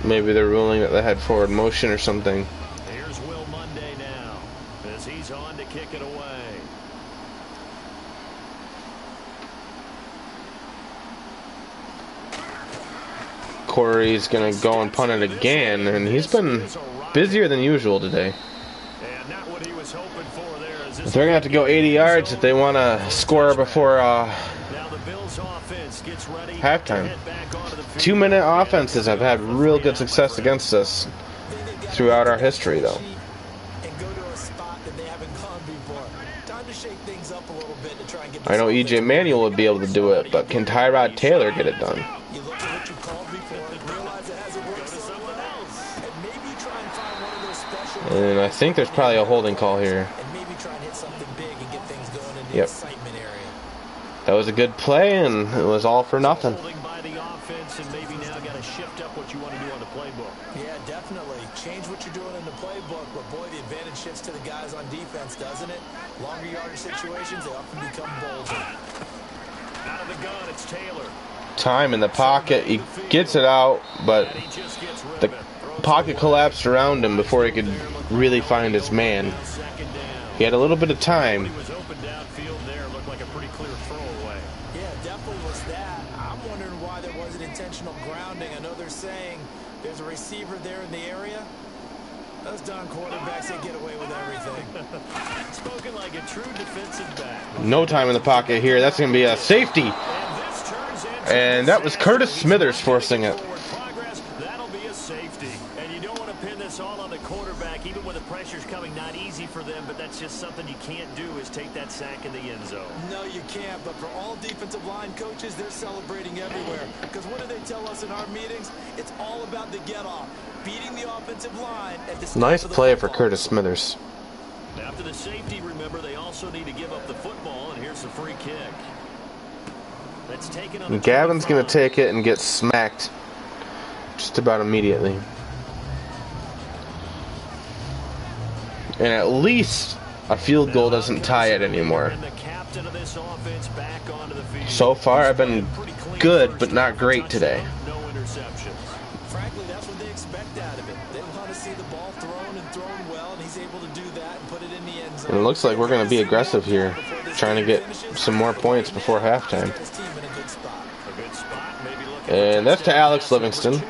Maybe they're ruling that they had forward motion or something. Here's Will Monday now, as he's on to kick it away. Corey's going to go and punt it again, and he's been busier than usual today. And not what he was hoping for there. They're going to have to go 80 yards if they want to score before halftime. 2-minute offenses have had real good success against us throughout our history, though. I know E.J. Manuel would be able to do it, but can Tyrod Taylor get it done? And I think there's probably a holding call here. Yep. That was a good play, and it was all for nothing. Yeah, definitely. Change what you're doing in the playbook, but boy, the advantage shifts to the guys on defense, doesn't it? Longer yardage situations, they often become bolder. Out of the gun, it's Taylor. Time in the pocket. He gets it out, but pocket collapsed around him before he could really find his man. He had a little bit of time. He was open downfield there. Looked like a pretty clear throwaway. Yeah, definitely was that. I'm wondering why there wasn't intentional grounding. I know they're saying there's a receiver there in the area. Those darn quarterbacks, they get away with everything. Spoken like a true defensive back. No time in the pocket here. That's going to be a safety. And that was Curtis Smithers forcing it. That'll be a safety. And you don't want to pin this all on the quarterback, even when the pressure's coming. Not easy for them, but that's just something you can't do, is take that sack in the end zone. No, you can't. But for all defensive line coaches, they're celebrating everywhere. Because what do they tell us in our meetings? It's all about the get-off. Beating the offensive line at the nice play for Curtis Smithers. After the safety, remember, they also need to give up the football, and here's the free kick. That's taken on. Gavin's going to take it and get smacked just about immediately. And at least a field goal doesn't tie it anymore. So far, I've been good, but not great today. No interceptions. Frankly, that's what they expect out of it. They want to see the ball thrown and thrown well, and he's able to do that and put it in the end zone. And it looks like we're going to be aggressive here, trying to get some more points before halftime. And that's to Alex Livingston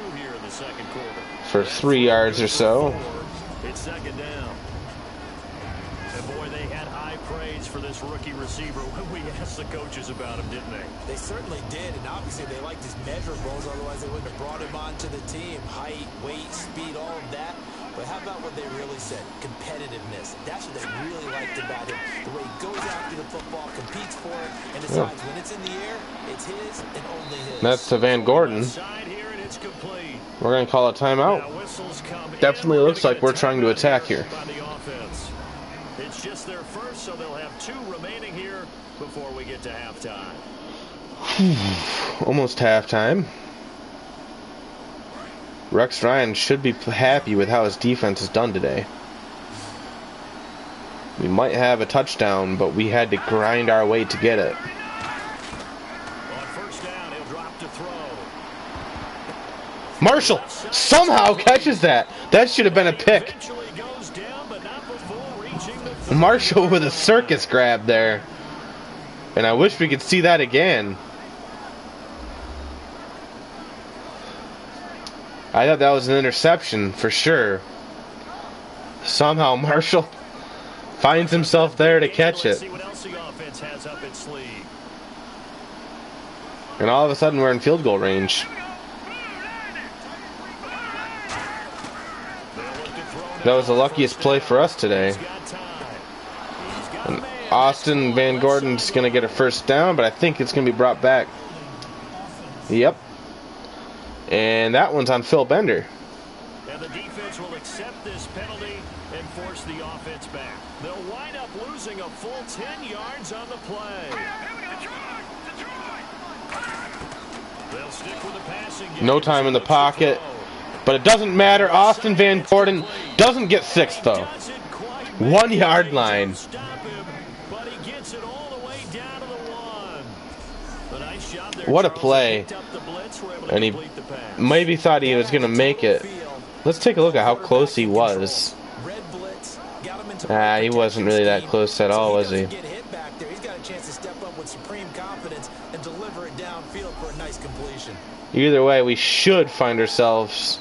for 3 yards or so. It's second down. And boy, they had high praise for this rookie receiver when we asked the coaches about him, didn't they? They certainly did, and obviously they liked his measurables, otherwise they wouldn't have brought him onto the team. Height, weight, speed, all of that. But how about what they really said? Competitiveness. That's what they really liked about him. The way he goes after the football, competes for it, and decides when it's in the air, it's his and only his. That's to Van Gordon. We're going to call a timeout. Definitely looks like we're trying to attack here. It's just their first, so they'll have 2 remaining here before we get to halftime. Almost halftime. Rex Ryan should be happy with how his defense has done today. We might have a touchdown, but we had to grind our way to get it. On first down, he'll drop to throw. Marshall somehow catches that. That should have been a pick. Marshall with a circus grab there. And I wish we could see that again. I thought that was an interception for sure. Somehow Marshall finds himself there to catch it. And all of a sudden we're in field goal range. That was the luckiest play for us today. And Austin Van Gordon's going to get a first down, but I think it's going to be brought back. Yep. And that one's on Phil Bender. And the defense will accept this penalty and force the offense back. They'll wind up losing a full 10 yards on the play. They'll stick with the passing game. No time in the pocket. But it doesn't matter. Austin Van Gordon doesn't get 6 though. 1 yard line. What a play. And he maybe thought he was going to make it. Let's take a look at how close he was. He wasn't really that close at all, was he? He's got a chance to step up with supreme confidence and deliver it downfield for a nice completion. Either way, we should find ourselves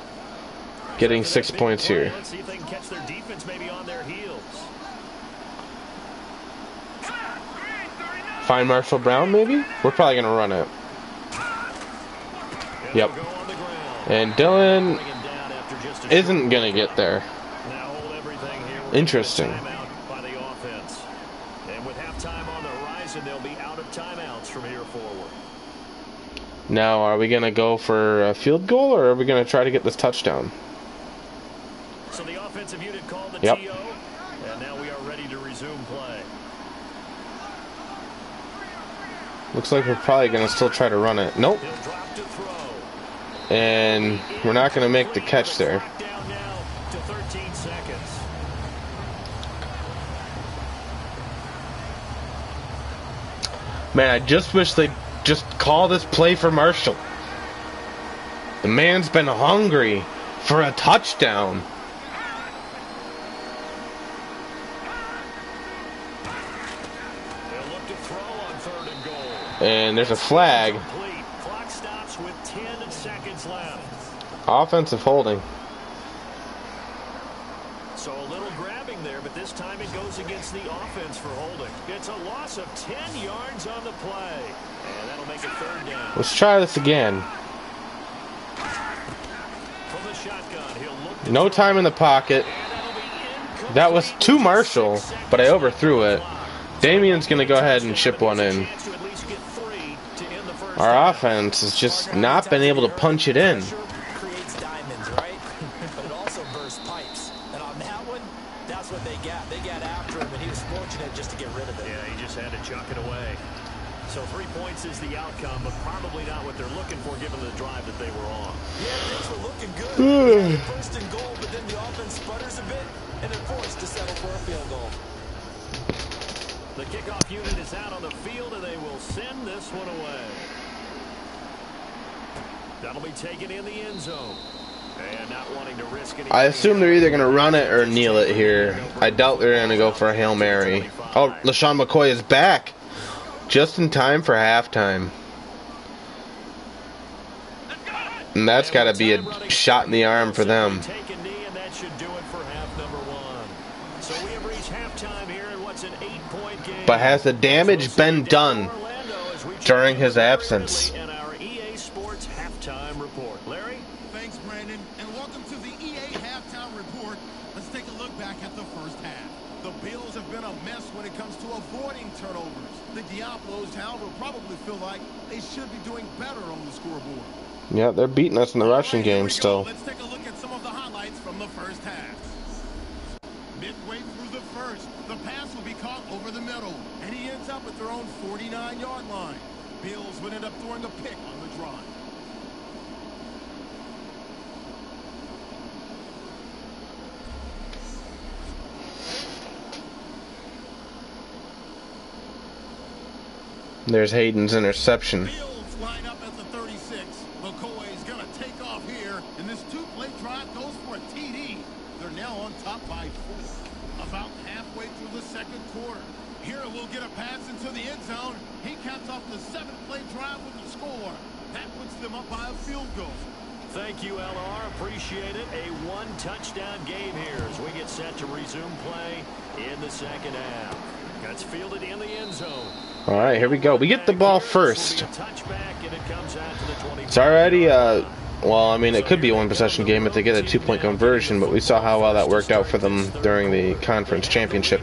getting 6 points here. Let's see if they can catch their defense maybe on their heels. Find Marshall Brown, maybe? We're probably going to run it. Yep. And Dylan isn't going to get there. Interesting. And with halftime on the horizon, they'll be out of timeouts from here forward. Now, are we going to go for a field goal, or are we going to try to get this touchdown? So the offensive unit called the TO, and now we are ready to resume play. Looks like we're probably going to still try to run it. Nope. And we're not going to make the catch there. Down now to 13 seconds. Man, I just wish they'd just call this play for Marshall. The man's been hungry for a touchdown. They'll look to throw on 3rd and goal. And there's a flag. Clock stops with 10 seconds left. Offensive holding. So a little grabbing there, but this time it goes against the offense for holding. It's a loss of 10 yards on the play. And that'll make it 3rd down. Let's try this again. From the shotgun, he'll look to No time in the pocket. That was too Marshall, but I overthrew it. Damian's going to go ahead and chip one in. Our offense has just not been able to punch it in. Creates diamonds, right? But it also bursts pipes. And on that one, that's what they got. They got after him, and he was fortunate just to get rid of it. Yeah, he just had to chuck it away. So 3 points is the outcome, but probably not what they're looking for given the drive that they were on. Yeah, things were looking good. 1st and goal, but then the offense sputters a bit, and they're forced to settle for a field goal. The kickoff unit is out on the field, and they will send this one away. That'll be taken in the end zone. And not wanting to risk any. I assume they're either going to run it or kneel it here. I doubt they're going to go for a Hail Mary. Oh, LaShawn McCoy is back. Just in time for halftime. And that's got to be a shot in the arm for them. Take a knee, and that should do it for half number 1. So we have reached halftime here in what's an 8-point game. But has the damage been done during his absence? And our EA Sports halftime report. Larry? Thanks, Brandon, and welcome to the EA halftime report. Let's take a look back at the first half. The Bills have been a mess when it comes to avoiding turnovers. The Diablos, however, probably feel like they should be doing better on the scoreboard. Yeah, they're beating us in the rushing game still. Let's take a look at some of the highlights from the first half. Midway through the first, the pass will be caught over the middle, and he ends up at their own 49-yard line. Bills would end up throwing a pick on the drive. There's Hayden's interception. Bills line up at the 36. McCoy's going to take off here, and this two-play drive goes for a TD. They're now on top by 4. About halfway through the second quarter. Here we'll get a pass into the end zone. He caps off the 7-play drive with the score. That puts them up by a field goal. Thank you, LR. Appreciate it. A 1-touchdown game here as we get set to resume play in the second half. That's fielded in the end zone. All right, here we go. We get the ball first. It's already, well, I mean, it could be a one-possession game if they get a 2-point conversion, but we saw how well that worked out for them during the conference championship.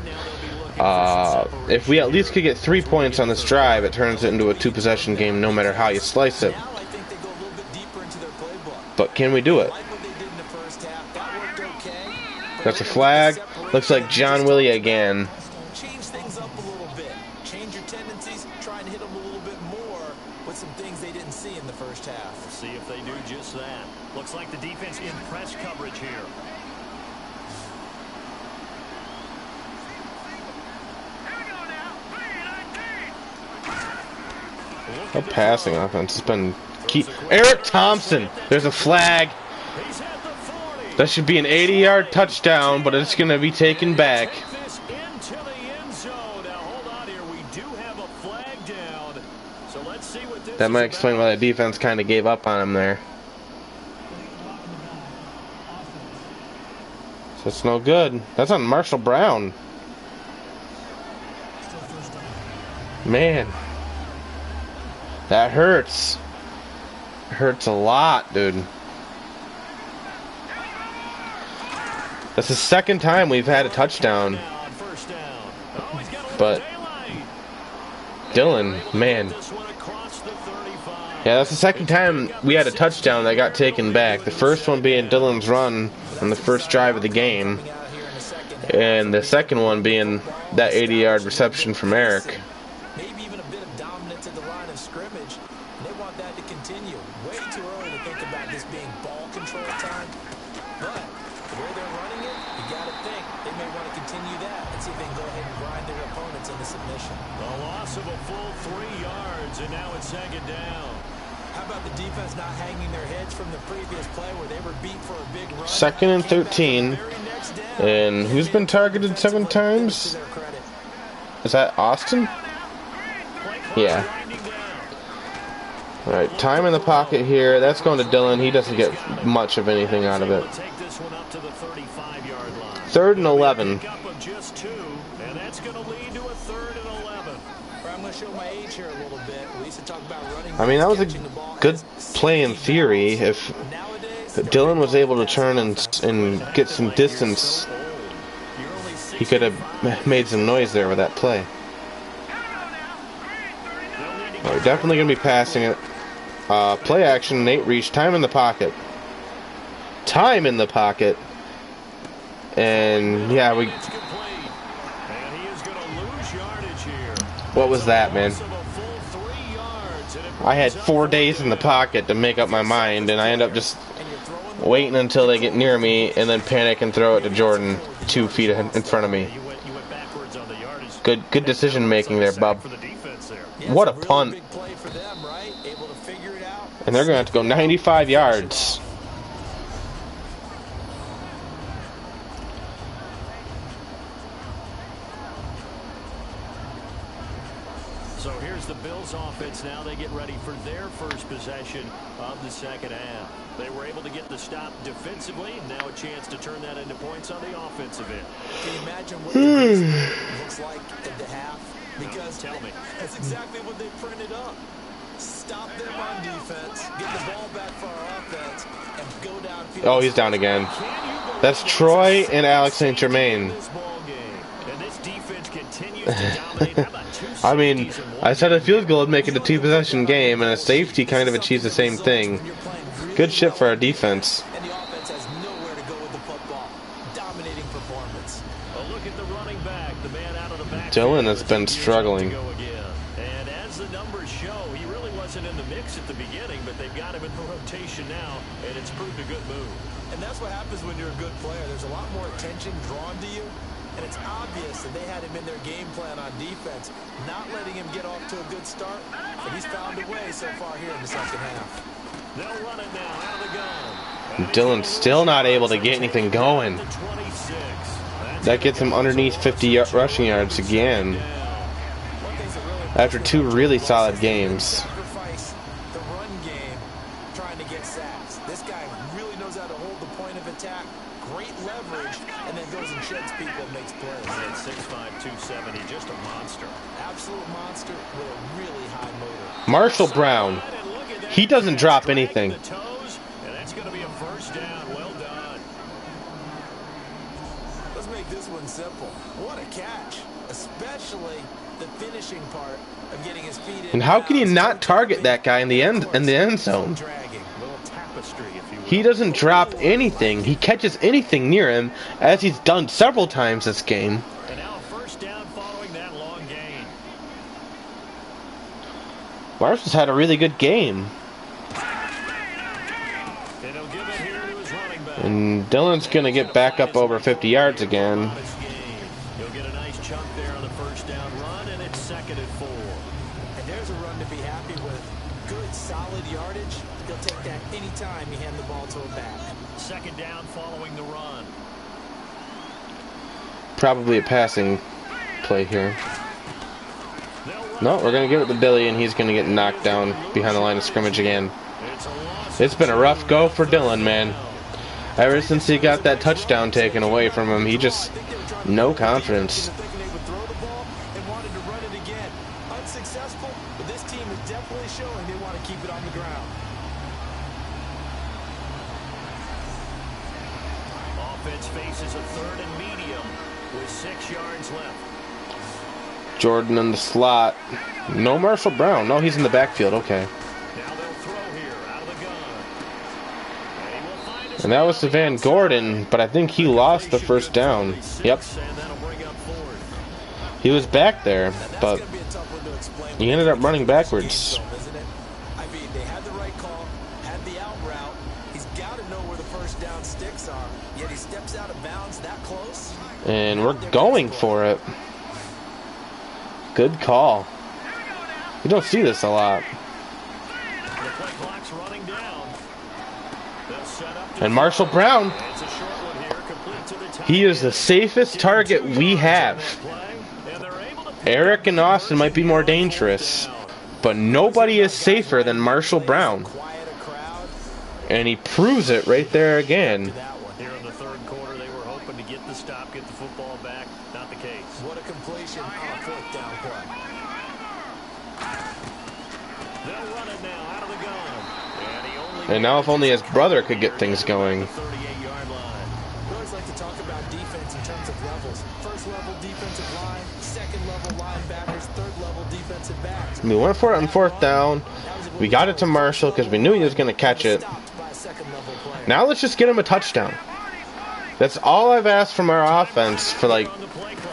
If we at least could get 3 points on this drive, it turns it into a 2-possession game no matter how you slice it. But can we do it? That's a flag. Looks like John Willie again. Change things up a little bit. Change your tendencies. Try and hit them a little bit more with some things they didn't see in the first half. We'll see if they do just that. Looks like the defense in press coverage here. Our passing offense has been key. Eric Thompson. There's a flag. That should be an 80-yard touchdown, but it's going to be taken back. That might explain why the defense kind of gave up on him there. So it's no good. That's on Marshall Brown. Man. That hurts. It hurts a lot, dude. That's the second time we've had a touchdown. But Dylan, man. Yeah, that's the second time we had a touchdown that got taken back. The first one being Dylan's run on the first drive of the game. And the second one being that 80-yard reception from Eric. Maybe even a bit of dominance at the line of scrimmage. They want that to continue. Way too early to think about this being ball control time. But the way they're running it, you got to think they may want to continue that and see if they can go ahead and grind their opponents into submission. A loss of a full 3 yards, and now it's second down. How about the defense not hanging their heads from the previous play where they were beat for a big run? 2nd and 13. And who's been targeted 7 times? Is that Austin? Yeah. Alright, time in the pocket here. That's going to Dylan. He doesn't get much of anything out of it. 3rd and 11. I mean, that was a good play in theory. If Dylan was able to turn and get some distance, he could have made some noise there with that play. We're definitely going to be passing it. Play action, Nate reach, time in the pocket. Time in the pocket. And, yeah, we... What was that, man? I had 4 days in the pocket to make up my mind, and I end up just waiting until they get near me and then panic and throw it to Jordan 2 feet in front of me. Good decision making there, bub. What a punt. And they're going to have to go 95 yards. So here's the Bills offense now. They get ready for their first possession of the second half. They were able to get the stop defensively, and now a chance to turn that into points on the offensive end. Can you imagine what the looks like at the half? Because tell me. That's exactly what they printed up. Stop them on defense, get the ball back for our offense, and go downfield. Oh, he's down again. That's Troy and Alex St. Germain. I mean, I said a field goal would make it a 2-possession game, and a safety kind of achieves the same thing. Good shit for our defense. And the offense has nowhere to go with the football. Dominating performance. A look at the running back, the man out of the back. Dylan has been struggling. And as the numbers show, he really wasn't in the mix at the beginning, but they've got him in the rotation now, and it's proved a good move. And that's what happens when you're a good player. There's a lot more attention drawn to you. And it's obvious that they had him in their game plan on defense, not letting him get off to a good start. But he's found a way so far here in the second half. They'll run it now out of the gun. Dylan's still not able to get anything going. That gets him underneath 50 rushing yards again. After 2 really solid games. The run game, trying to get sacks. This guy really knows how to hold the point of attack. Great leverage, and then goes and sheds people and makes plays. At 6'5", 270, just a monster. Absolute monster with a really high motor. Marshall Brown. He doesn't drop anything. And that's going to be a first down. Well done. Let's make this one simple. What a catch, especially the finishing part of getting his feet in. And how can you not target that guy in the end zone? He doesn't drop anything. He catches anything near him, as he's done several times this game. And now first down following that long gain. Marshall's had a really good game. And Dylan's going to get back up over 50 yards again. He'll get a nice chunk there on the first down run, and it's 2nd and 4. And there's a run to be happy with. Good, solid yardage. He'll take that anytime you hand the ball to a back. 2nd down following the run. Probably a passing play here. No, we're going to give it to Billy, and he's going to get knocked down behind the line of scrimmage again. It's been a rough go for Dylan, man. Ever since he got that touchdown taken away from him, he just, no confidence. Unsuccessful, but this team is definitely showing they want to keep it on the ground. Offense faces a 3rd and medium with 6 yards left. Jordan in the slot. No Marshall Brown. No, he's in the backfield. Okay. And that was to Van Gordon, but I think he lost the first down. Yep. He was back there, but he ended up running backwards. I mean, they had the right call, had the out route. He's got to know where the first down sticks are, yet he steps out of bounds that close. And we're going for it. Good call. You don't see this a lot. The play clock's running down. And Marshall Brown, he is the safest target we have. Eric and Austin might be more dangerous, but nobody is safer than Marshall Brown. And he proves it right there again. Here in the third quarter, they were hoping to get the stop, get the football back. Not the case. What a completion on a fourth down play. They'll run it now out of the gun. And now if only his brother could get things going. 38-yard line. We always like to talk about defense in terms of levels. First level defensive line, second level linebackers, third level defensive backs. We went for it on fourth down. We got it to Marshall because we knew he was going to catch it. Now let's just get him a touchdown. That's all I've asked from our offense for like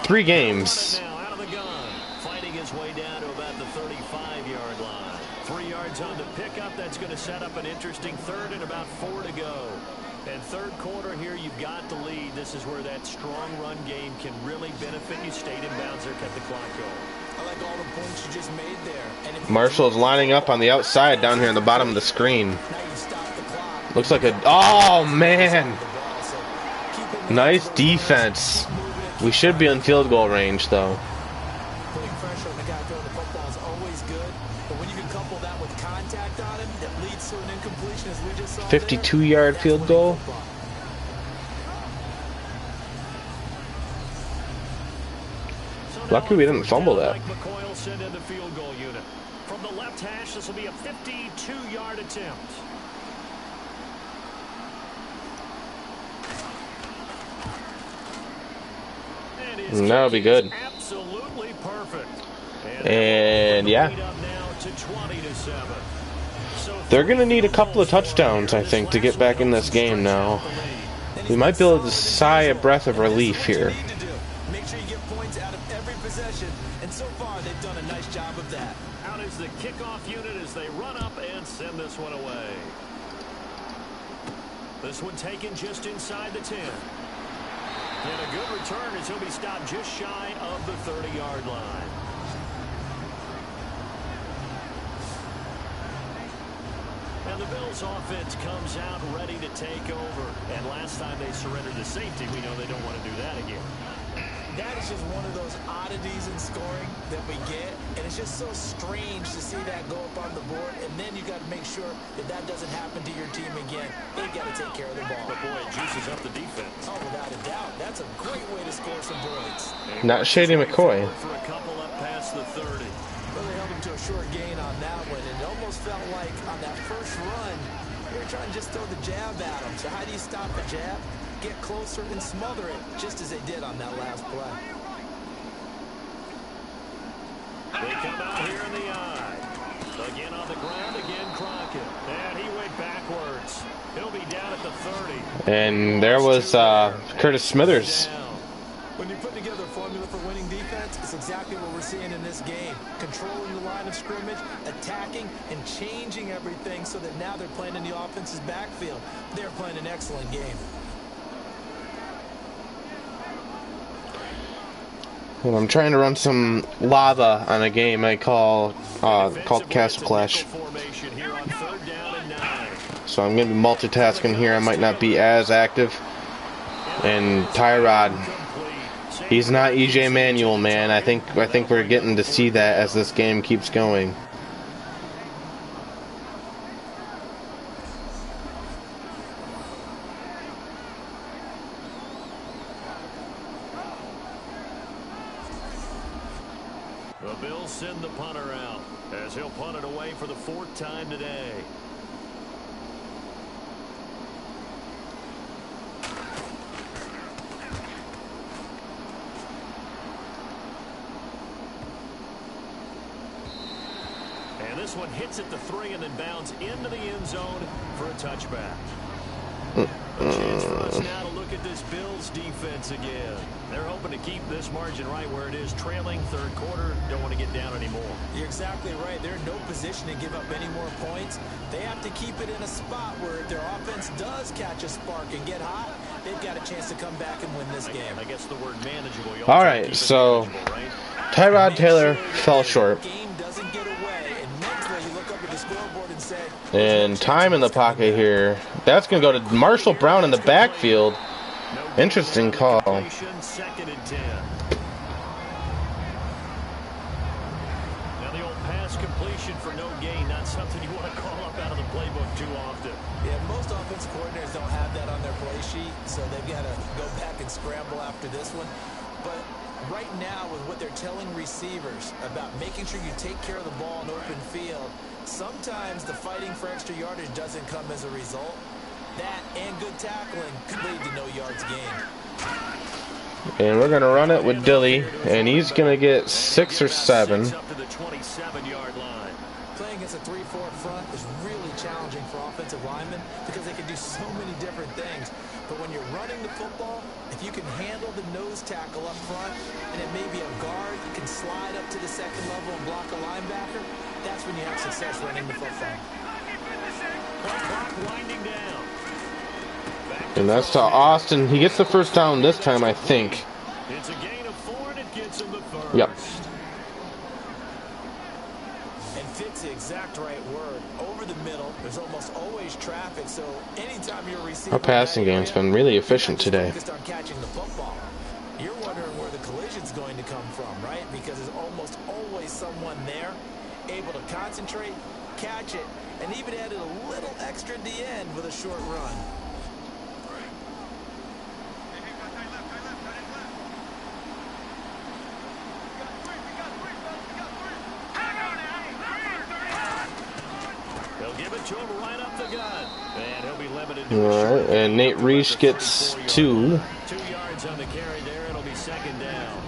3 games. Fighting his way down to about the 35-yard line. 3 yards on the pickup. That's going to set up an interesting third and about 4 to go. And third quarter here, you've got the lead. This is where that strong run game can really benefit you. Stayed in bounds or cut the clock going. I like all the points you just made there. And Marshall's lining up on the outside down here in the bottom of the screen. Looks like a... Oh, man. Nice defense. We should be in field goal range, though. Putting pressure on the guy throwing the football is always good, but when you can couple that with contact on him, it leads to an incompletion, as we just saw. 52-yard field goal. Lucky we didn't fumble that. McCoy sent in the field goal unit. From the left hash, this will be a 52-yard attempt. That'll be good. Absolutely perfect. And yeah. They're going to need a couple of touchdowns, I think, to get back in this game now. We might be able to sigh a breath of relief here. Make sure you get points out of every possession, and so far they've done a nice job of that. Out is the kickoff unit as they run up and send this one away. This one taken just inside the 10. And a good return as he'll be stopped just shy of the 30-yard line. And the Bills offense comes out ready to take over. And last time they surrendered to safety, we know they don't want to do that again. That is just one of those oddities in scoring that we get, and it's just so strange to see that go up on the board, and then you got to make sure that that doesn't happen to your team again. They got to take care of the ball. But boy, it juices up the defense. Oh, without a doubt, that's a great way to score some points. Not Shady McCoy. For a couple up past the 30. Really held him to a short gain on that one, and it almost felt like on that first run, they were trying to just throw the jab at him. So how do you stop a jab? Get closer and smother it, just as they did on that last play. They come out here in the eye. Again on the ground, again Crockett. And he went backwards. He'll be down at the 30. And there was Curtis Smithers. When you put together a formula for winning defense, it's exactly what we're seeing in this game. Controlling the line of scrimmage, attacking, and changing everything so that now they're playing in the offense's backfield. They're playing an excellent game. Well, I'm trying to run some lava on a game I called Castle Clash. So I'm going to be multitasking here. I might not be as active. And Tyrod, he's not EJ Manuel, man. I think we're getting to see that as this game keeps going. The Bills send the punter out as he'll punt it away for the 4th time today. And this one hits at the 3 and then bounds into the end zone for a touchback. A chance for us now to look at this Bills defense again. They're hoping to keep this margin right where it is, trailing third quarter. Don't want to get down anymore. You're exactly right. They're in no position to give up any more points. They have to keep it in a spot where if their offense does catch a spark and get hot, they've got a chance to come back and win this game. I guess the word manageable. All right, so right? Tyrod Taylor fell short. Game doesn't get away, and mentally you look up at the scoreboard and say, And time in the pocket here. That's going to go to Marshall Brown in the backfield. Interesting call. Second and 10. Now the old pass completion for no gain, not something you want to call up out of the playbook too often. yeah, most offensive coordinators don't have that on their play sheet, so they've got to go back and scramble after this one. But right now, with what they're telling receivers about making sure you take care of the ball in open field, sometimes the fighting for extra yardage doesn't come as a result. That and good tackling could lead to no yards gained. And we're going to run it with Dilly, and he's going to get 6 or 7. Up to the 27-yard line. Playing against a 3-4 front is really challenging for offensive linemen because they can do so many different things. But when you're running the football, if you can handle the nose tackle up front, and it may be a guard, you can slide up to the second level and block a linebacker, that's when you have success running the football. Clock winding down. And that's to Austin. He gets the first down this time, I think. It's a gain of 4, and it gets him the first. Yep. And fit's the exact right word. Over the middle, there's almost always traffic, so anytime you're receiving... Our passing game's been really efficient today. ...focused on catching the football. You're wondering where the collision's going to come from, right? Because there's almost always someone there, able to concentrate, catch it, and even added a little extra at the end with a short run. To him right up the gut. And he'll be limited to All right, and Nate Reese gets 2. 2 yards on the carry there. It'll be second down.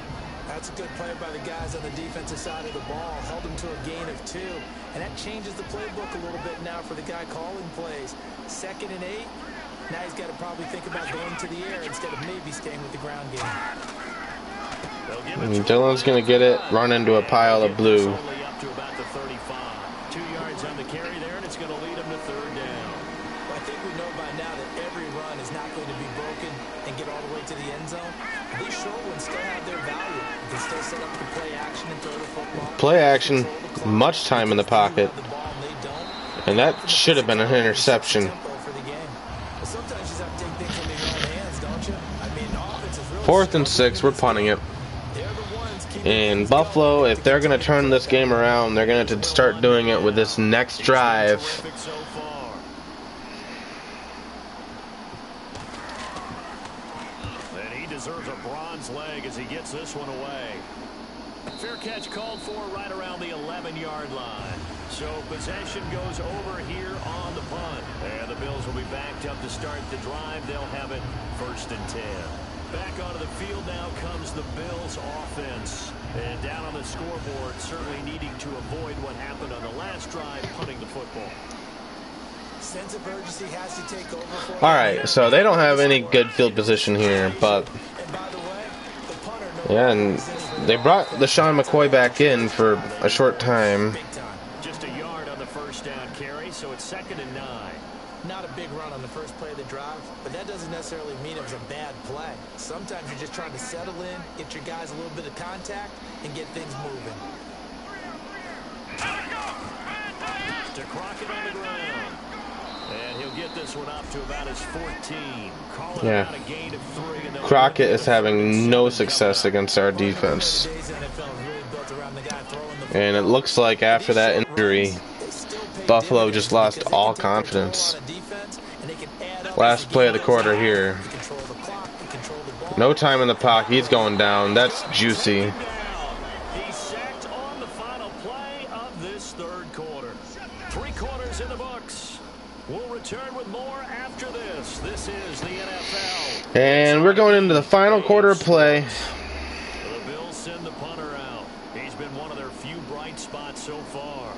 That's a good play by the guys on the defensive side of the ball. Held him to a gain of 2. And that changes the playbook a little bit now for the guy calling plays. 2nd and 8. Now he's got to probably think about going to the air instead of maybe staying with the ground game. And Dylan's going to get it, run into a pile of blue. Only up to about the 35. 2 yards on the carry there, and it's going to lead him to third down. Well, I think we know by now that every run is not going to be broken and get all the way to the end zone. These short ones still have their value. You can still set up the play action and throw the football. Play action, much time in the pocket. And that should have been an interception. Sometimes you have to take things into your own hands, don't you? I mean, offense is really 4th and 6, we're punting it. And Buffalo, if they're going to turn this game around, they're going to start doing it with this next drive. And he deserves a bronze leg as he gets this one away. Fair catch called for right around the 11-yard line. So possession goes over here on the punt. And the Bills will be backed up to start the drive. They'll have it 1st and 10. Back onto the field now comes the Bills offense. And down on the scoreboard, certainly needing to avoid what happened on the last drive, punting the football. Sense of urgency has to take over for All right, so they don't have any good field position here, but yeah, and they brought LaShawn McCoy back in for a short time. Just a yard on the first down carry, so it's 2nd and 9. Not a big run on the first play of the drive, but that doesn't necessarily mean it was a bad play. Sometimes you're just trying to settle in, get your guys a little bit of contact, and get things moving. To Crockett on the ground. And he'll get this one up to about his 14. Calling out a gain of 3. And Crockett is having no success against our defense. And it looks like after that injury, Buffalo just lost all confidence. Last play of the quarter here. No time in the pocket. He's going down. That's juicy. He's sacked on the final play of this third quarter. 3 quarters in the books. We'll return with more after this. This is the NFL. And we're going into the final quarter of play. The Bills send the punter out. He's been one of their few bright spots so far.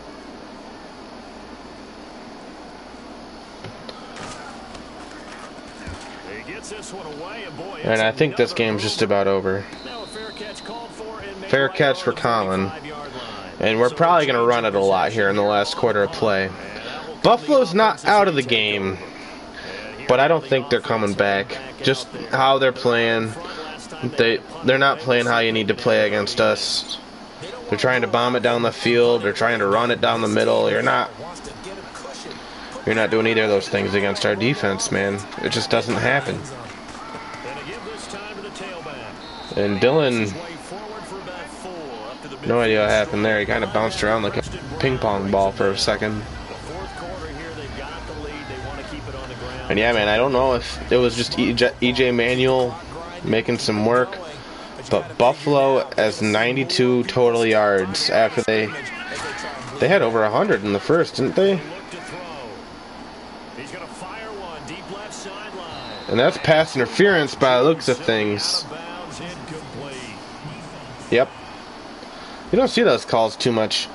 He gets this one away, and boy, And I think this game's just about over. now a fair catch called for and made Fair right catch on for the Colin. 45-yard line. And we're probably going to run it a lot here in the last quarter of play. Buffalo's not out of the game, but I don't think they're coming back. Just how they're playing, they're not playing how you need to play against us. They're trying to bomb it down the field. They're trying to run it down the middle. You're not doing either of those things against our defense, man. It just doesn't happen. And Dylan, no idea what happened there. He kind of bounced around like a ping pong ball for a second. And yeah, man, I don't know if it was just EJ Manuel making some work, but Buffalo has 92 total yards after they had over 100 in the first, didn't they? And that's pass interference by the looks of things. Yep. You don't see those calls too much.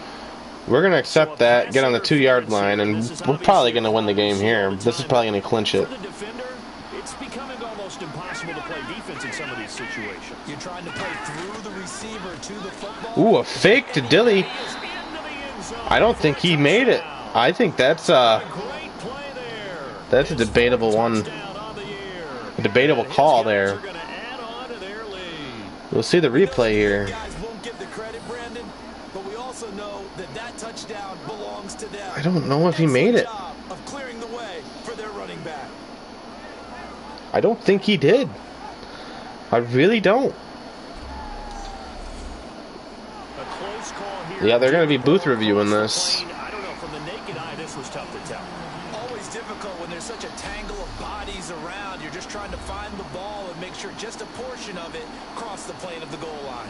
We're going to accept that, get on the 2-yard line, and we're probably going to win the game here. This is probably going to clinch it. It's becoming almost impossible to play defense in some of these situations. You're trying to play through the receiver to the football. Ooh, a fake to Dilly. I don't think he made it. I think that's a debatable one. A debatable call there. We'll see the replay here. I don't know if he made it. I don't think he did. I really don't. Yeah, they're going to be booth reviewing this. I don't know, from the naked eye, this was tough to tell. Always difficult when there's such a tangle of bodies around. You're just trying to find the ball and make sure just a portion of it crossed the plane of the goal line.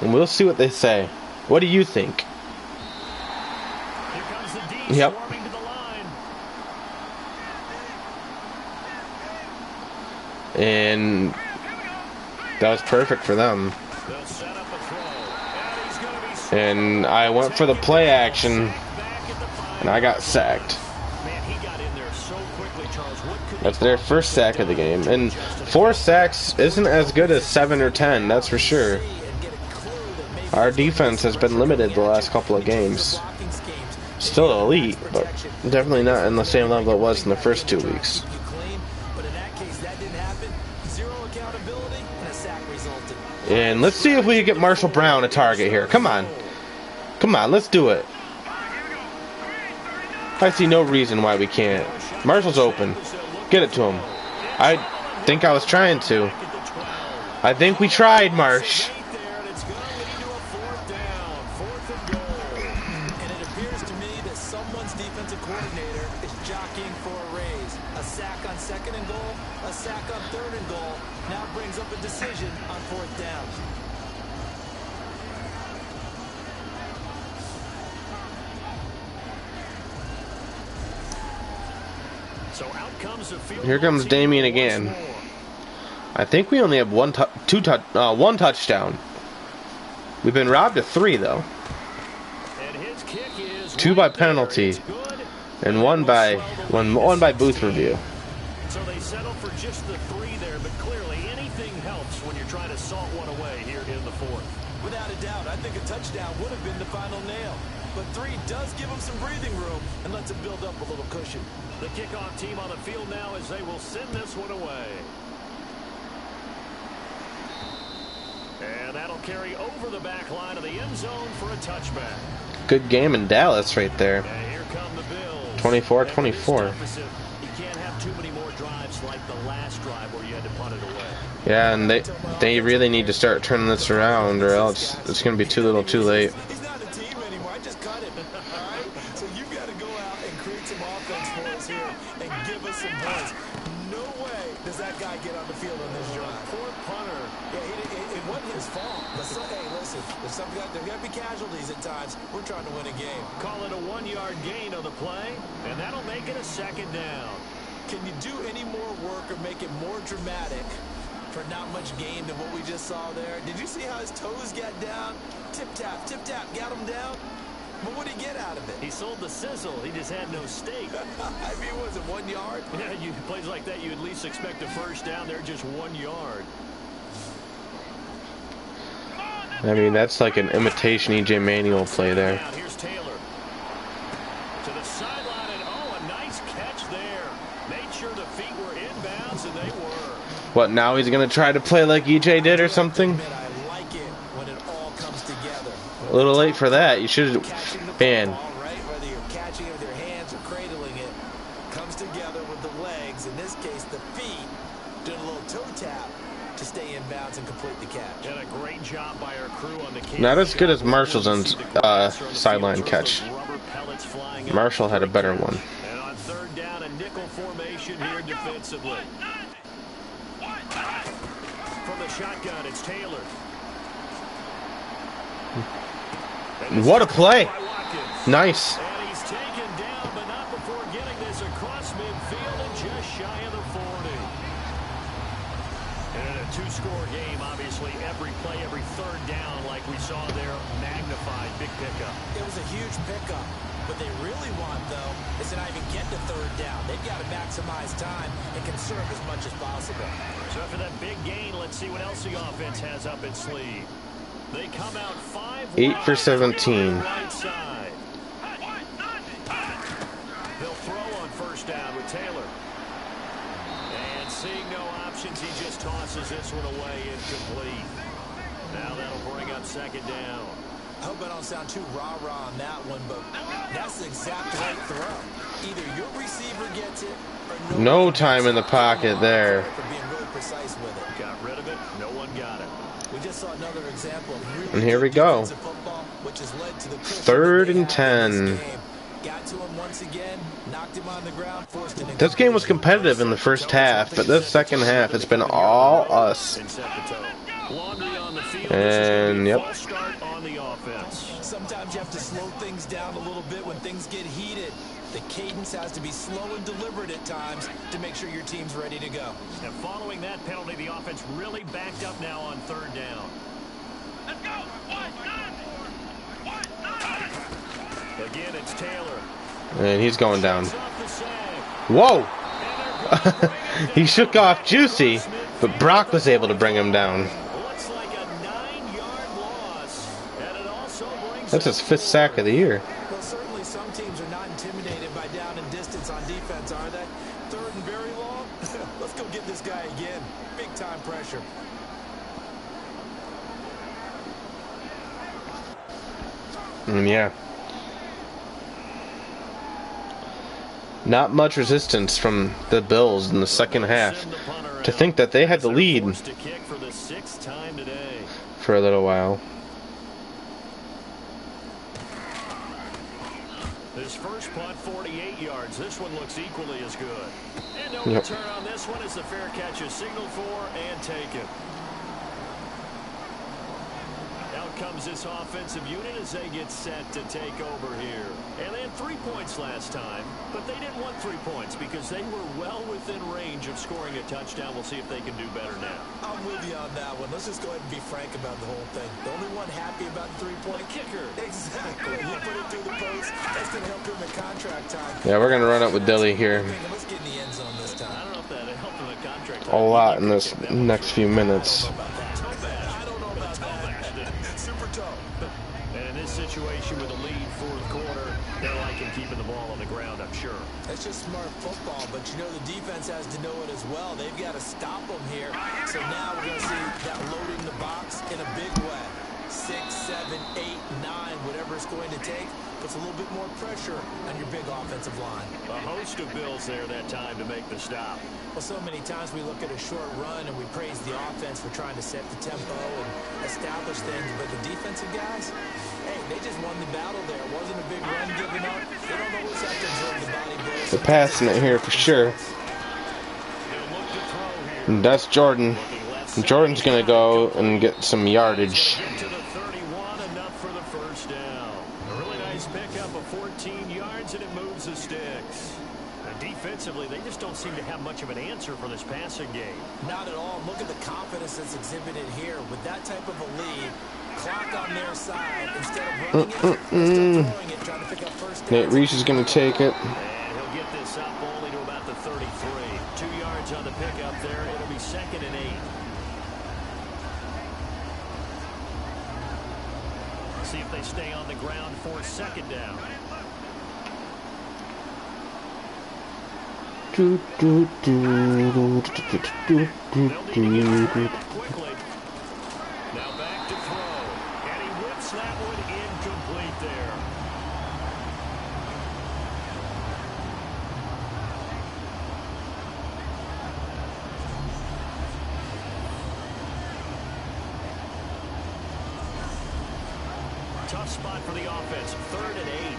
And we'll see what they say. What do you think? Here comes the D Yep. swarming to the line. And that was perfect for them. They'll set up a throw. And he's going to be And I went for the play action, back at the 5. and I got sacked. Man, he got in there so quickly, Charles. What could That's their first sack of the game. And 4 sacks isn't as good as 7 or 10, that's for sure. Our defense has been limited the last couple of games. Still elite, but definitely not in the same level it was in the first 2 weeks. And let's see if we can get Marshall Brown a target here. Come on. Come on, let's do it. I see no reason why we can't. Marshall's open. Get it to him. I think I was trying to. I think we tried, Marsh. Here comes Damien again. I think we only have one touchdown. We've been robbed of 3 though. 2 by penalty, and one by booth review. So they settle for just the 3 there, but clearly anything helps when you're trying to salt one away here in the 4th. Without a doubt, I think a touchdown would have been the final nail. But 3 does give them some breathing room and lets them build up a little cushion. The kickoff team on the field now as they will send this one away. And that'll carry over the back line of the end zone for a touchback. Good game in Dallas right there. And here come the Bills. 24-24. You can't have too many more drives like the last drive where you had to punt it away. Yeah, and they really need to start turning this around, or else it's going to be too little too late. He's not a team anymore. I just cut him. All right? So you've got to go out and create some offense for us here and give us some points. No way does that guy get on the field on this drive. Poor punter. Yeah, it wasn't his fault. But hey, listen, there's got to be casualties at times. We're trying to win a game. Call it a 1-yard gain on the play, and that'll make it a 2nd down. Can you do any more work or make it more dramatic for not much gain than what we just saw there? Did you see how his toes got down? Tip-tap, got him down. But what did he get out of it? He sold the sizzle. He just had no steak. I mean, was it 1 yard? Yeah, plays like that, you at least expect a first down. They're just 1 yard. I mean, that's like an imitation EJ Manuel play there. Here's Taylor. To the sideline, and a nice and they were. What, now he's going to try to play like EJ did or something? I like it when it all comes together. A little late for that. You should have... Catching the Man. football, right? Whether you're catching it with your hands or cradling it, comes together with the legs. In this case, the feet. Doing a little toe tap to stay in bounds and complete the catch. And a great job by our crew on the Not as good as Marshall's sideline catch. Marshall had a better one. And on third down, a nickel formation here defensively. From the shotgun, it's Taylor. What a play! Nice. And he's taken down, but not before getting this across midfield and just shy of the 40. And in a two-score game, obviously, every play, every third down, like we saw there, magnified, big pickup. It was a huge pickup. What they really want, though, is to not even get to third down. They've got to maximize time and conserve as much as possible. So after that big gain, let's see what else the offense has up its sleeve. They come out 8 for 17. Right side. They'll throw on first down with Taylor. And seeing no options, he just tosses this one away incomplete. Now that'll bring up second down. I hope I don't sound too rah-rah on that one, but that's the exact right throw. Either your receiver gets it or No time in the pocket there. For being really precise with it. Got rid of it. No one got it. We just saw another example of really And here we good go. defensive football, which has led to the cushion Third that they and have in 10. this game. Got to him once again, knocked him on the ground, forced an This game was competitive in the first half, but this second half, it's been all us. And set the tone. Laundry on the field. And, yep. False start on the offense. Sometimes you have to slow things down a little bit when things get heated. The cadence has to be slow and deliberate at times to make sure your team's ready to go. And following that penalty, the offense really backed up now on third down. Let's go. Again, it's Taylor. And he's going down. Whoa! He shook off Juicy, but Brock was able to bring him down. Looks like a 9-yard loss. And it also brings That's his 5th sack of the year. Well, certainly some teams are not intimidated by down and distance on defense, are they? Third and very long? Let's go get this guy again. Big time pressure. Yeah. Not much resistance from the Bills in the second half. To think that they had the lead for the 6th time today. for a little while. This first punt, 48 yards. This one looks equally as good. And no Yep. return on this one as the fair catch is signaled for and taken. Out comes this offensive unit as they get set to take over here. And they had 3 points last time, but they didn't want 3 points because they were well within range of scoring a touchdown. We'll see if they can do better now. I'm with you on that one. Let's just go ahead and be frank about the whole thing. The only one happy about the three-point kicker. Exactly. You put it through the post. That's going to help him in contract time. Yeah, we're going to run up with Dilly here Let's get in the end zone this time. I don't know if that helped him in contract. a lot in this next few minutes. I don't know about that. Super toe. And in this situation with a lead fourth quarter, they're liking keeping the ball on the ground, I'm sure. That's just smart football, but you know the defense has to know it as well. They've got to stop them here. So now we're going to see that loading the box in a big way. 6, 7, 8, 9, whatever it's going to take, puts a little bit more pressure on your big offensive line. A host of Bills there that time to make the stop. Well, so many times we look at a short run and we praise the offense for trying to set the tempo and establish things, but the defensive guys, hey, they just won the battle there. It wasn't a big run given up. They don't always have to absorb the body blows. They're passing it here for sure. They'll look to throw here. And that's Jordan. Jordan's going to go and get some yardage. Get to the 31, enough for the first down. A really nice pickup of 14 yards, and it moves the sticks. And defensively, they just don't seem to have much of an answer for this passing game. Not at all. Look at the confidence that's exhibited here. With that type of a lead, clock on their side, instead of running it, they're throwing it, trying to pick up first down. Nate Reese is going to take it. And he'll get this up only to about the 33. 2 yards on the pickup there. It'll be 2nd and 8. See if they stay on the ground for 2nd down. Do, do, do, do, do, do, do, do. Quickly. Now back to throw. And he whips that one incomplete there. Tough spot for the offense. 3rd and 8.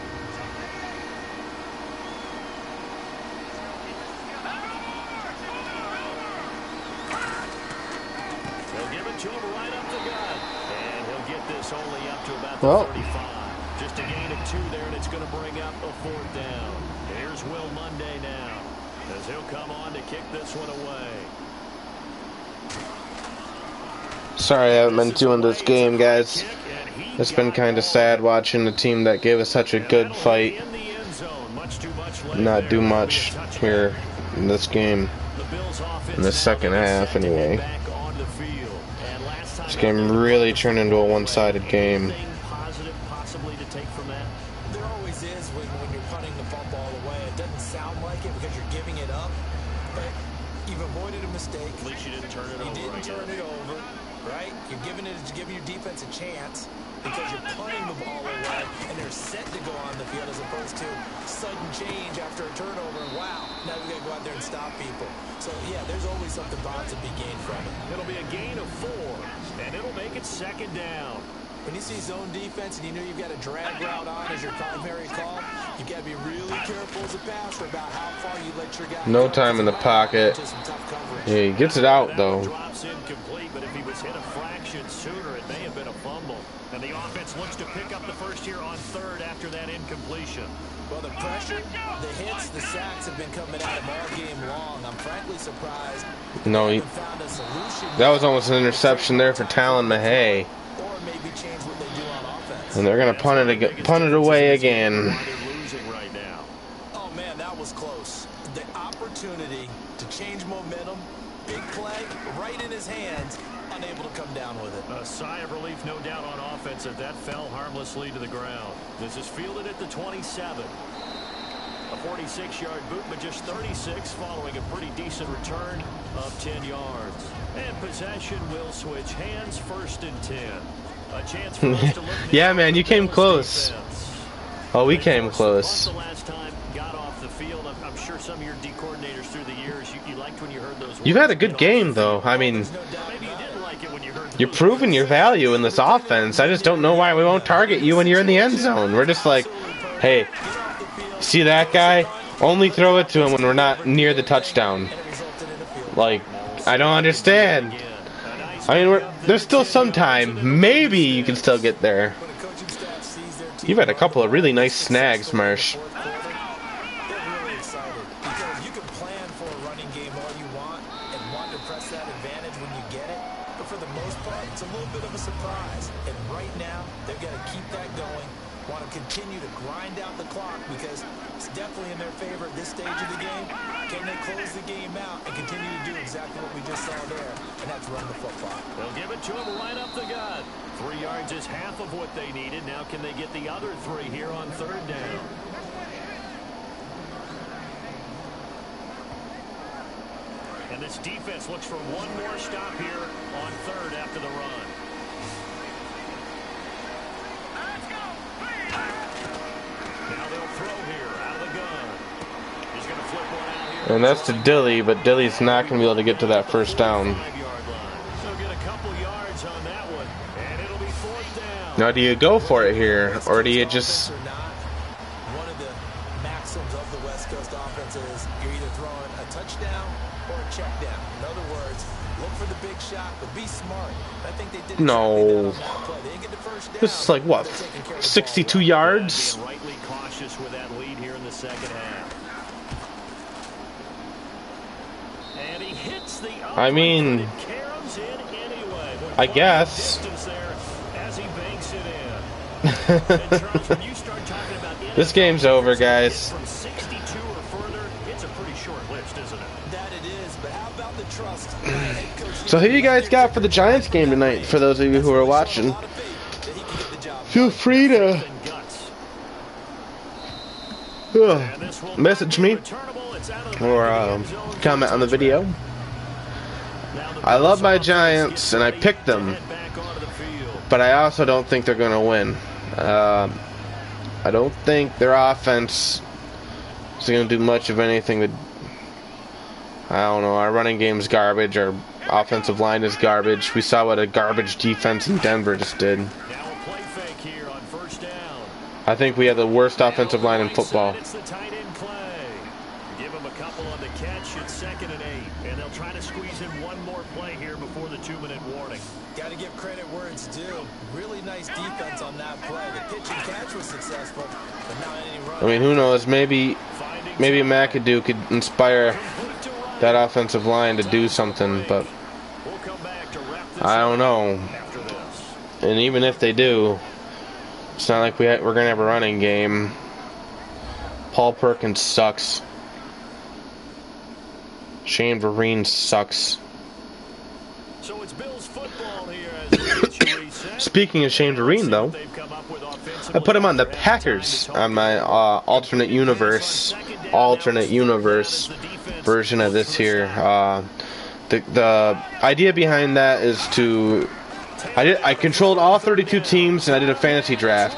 They'll give it to him right up the gut. And he'll get this only up to about the 35. Just a gain of 2 there, and it's going to bring up a 4th down. Here's Will Monday now, as he'll come on to kick this one away. Sorry I haven't been doing this game, guys. It's been kind of sad watching the team that gave us such a good fight not do much here in this game. In the second half, anyway. This game really turned into a one-sided game. There always is when you're punting the football away. It doesn't sound like it because you're giving it up, but you've avoided a mistake. At least you didn't turn it over. You didn't turn it over, right? You're giving your defense a chance because you're punting the ball away and they're set to go on the field as opposed to sudden change after a turnover. And wow, now we got to go out there and stop people. So yeah, there's always something positive to be gained from it. It'll be a gain of 4, and it'll make it 2nd down. When you see zone defense and you know you've got a drag route on as your primary call, you've got to be really careful as a passer about how far you let your guy No time in the pocket. Yeah, he gets it out, though. Drops incomplete, but if he was hit a fraction sooner, it may have been a fumble. And the offense looks to pick up the first here on 3rd after that incompletion. Well, the pressure, the hits, the sacks have been coming at him all game long. I'm frankly surprised. No, that was almost an interception there for Talon Mahay. Or maybe change what they do on offense. And they're going to punt it away again. They're losing right now. Oh, man, that was close. The opportunity to change momentum, big play, right in his hands, unable to come down with it. A sigh of relief, no doubt, on offense that fell harmlessly to the ground. This is fielded at the 27. A 46-yard boot, but just 36 following a pretty decent return of 10 yards. And possession will switch hands, 1st and 10. A chance for us to look. Yeah, man, you came close. Defense. Oh, we came close. The last time got off the field. I'm sure some of your D coordinators through the years, you liked when you heard those words. You had a good game, though. I mean, Maybe you didn't like it when you heard you're proving your value in this offense. I just don't know why we won't target you when you're in the end zone. We're just like, hey, see that guy? Only throw it to him when we're not near the touchdown. Like, I don't understand. I mean, there's still some time. Maybe you can still get there. You've had a couple of really nice snags, Marsh. Continue to grind out the clock because it's definitely in their favor at this stage of the game. Can they close the game out and continue to do exactly what we just saw there, and that's run the football? They'll give it to him right up the gut. 3 yards is half of what they needed. Now can they get the other 3 here on 3rd down? And this defense looks for one more stop here on 3rd after the run. Now they'll throw here out of the gun. He's going to flip one out here. And that's to Dilly, but Dilly's not going to be able to get to that 1st down. 5-yard line. So get a couple yards on that one, and it'll be 4th down. Now, do you go for it here, or do you just... One of the maxims of the West Coast offense is you're either throwing a touchdown or a check down. In other words, look for the big shot, but be smart. I think they did No. They didn't get the first down. This is like, what, 62 yards? Being rightly cautious with that lead here in the second half. And he hits the I mean, it caroms in anyway. I guess. There as he banks it in. And Charles, when you start talking about This game's over, guys. from 62 or further, it's a pretty short list, isn't it? That it is, but how about the trust? Head coach So who you guys got for the Giants game tonight, for those of you who are watching? Feel free to And guts. And this will message me. returnable. or comment on the video. I love my Giants, and I picked them, but I also don't think they're going to win. I don't think their offense is going to do much of anything. I don't know. Our running game's garbage. Our offensive line is garbage. We saw what a garbage defense in Denver just did. I think we have the worst offensive line in football. Give them a couple on the catch. It's 2nd and 8, and they'll try to squeeze in one more play here before the 2-minute warning. Got to give credit where it's due. Really nice defense on that play. The pitch and catch was successful, but not any run. I mean, who knows? Maybe McAdoo could inspire that offensive line to do something, but I don't know. And even if they do, it's not like we're going to have a running game. Paul Perkins sucks. Shane Vereen sucks. So it's Bills football here as Speaking of Shane Vereen, though, I put him on the Packers on my alternate universe version of this here. The idea behind that is I controlled all 32 teams, and I did a fantasy draft.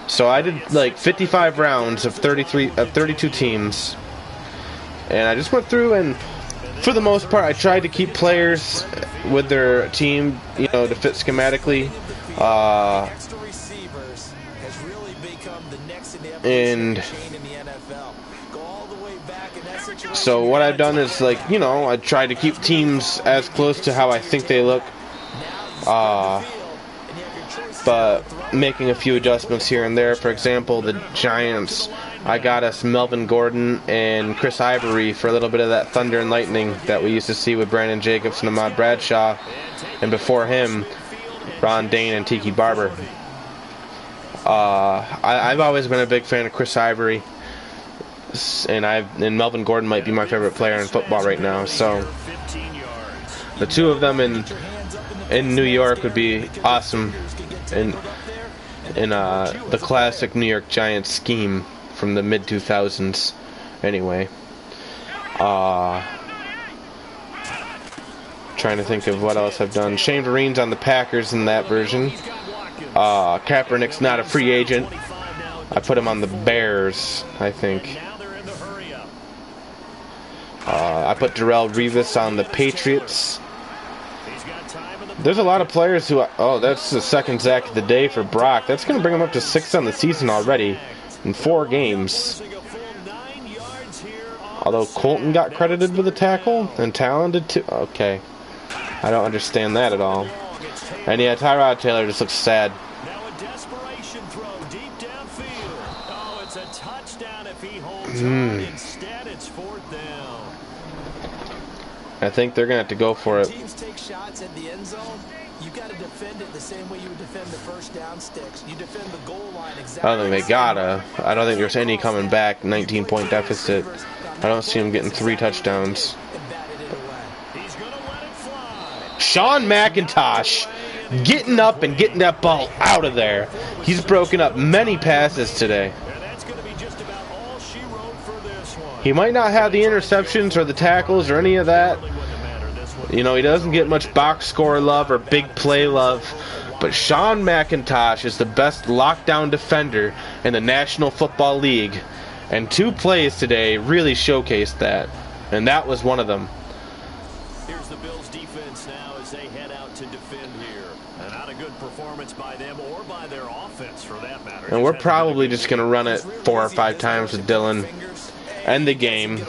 So I did like 55 rounds of 32 teams, and I just went through, and for the most part, I tried to keep players with their team, to fit schematically. And so what I've done is, I tried to keep teams as close to how I think they look, but making a few adjustments here and there. For example, the Giants, I got us Melvin Gordon and Chris Ivory for a little bit of that thunder and lightning that we used to see with Brandon Jacobs and Ahmad Bradshaw, and before him, Ron Dane and Tiki Barber. I've always been a big fan of Chris Ivory, and Melvin Gordon might be my favorite player in football right now. So the two of them in New York would be awesome in the classic New York Giants scheme from the mid-2000s. Anyway, trying to think of what else I've done. Shane Vereen's on the Packers in that version. Kaepernick's not a free agent. I put him on the Bears, I think. I put Darrelle Revis on the Patriots. There's a lot of players who... Oh, that's the second sack of the day for Brock. That's going to bring him up to 6 on the season already in 4 games. Although Colton got credited with a tackle and talented too. Okay. I don't understand that at all. And yeah, Tyrod Taylor just looks sad. Now a desperation throw deep downfield. Oh, it's a touchdown if he holds on. Instead, it's 4th down. I think they're going to have to go for it. Teams take shots at the end zone. You got to defend it the same way you would defend the first down sticks. You defend the goal line exactly. I don't think they gotta. I don't think there's any coming back. 19-point deficit. I don't see them getting 3 touchdowns. Sean McIntosh getting up and getting that ball out of there. He's broken up many passes today. He might not have the interceptions or the tackles or any of that. He doesn't get much box score love or big play love. But Sean McIntosh is the best lockdown defender in the National Football League. And 2 plays today really showcased that. And that was one of them. Here's the Bills defense now as they head out to defend here. And not a good performance by them or by their offense for that matter. And we're probably just going to run it 4 or 5 times with Dylan. End the game.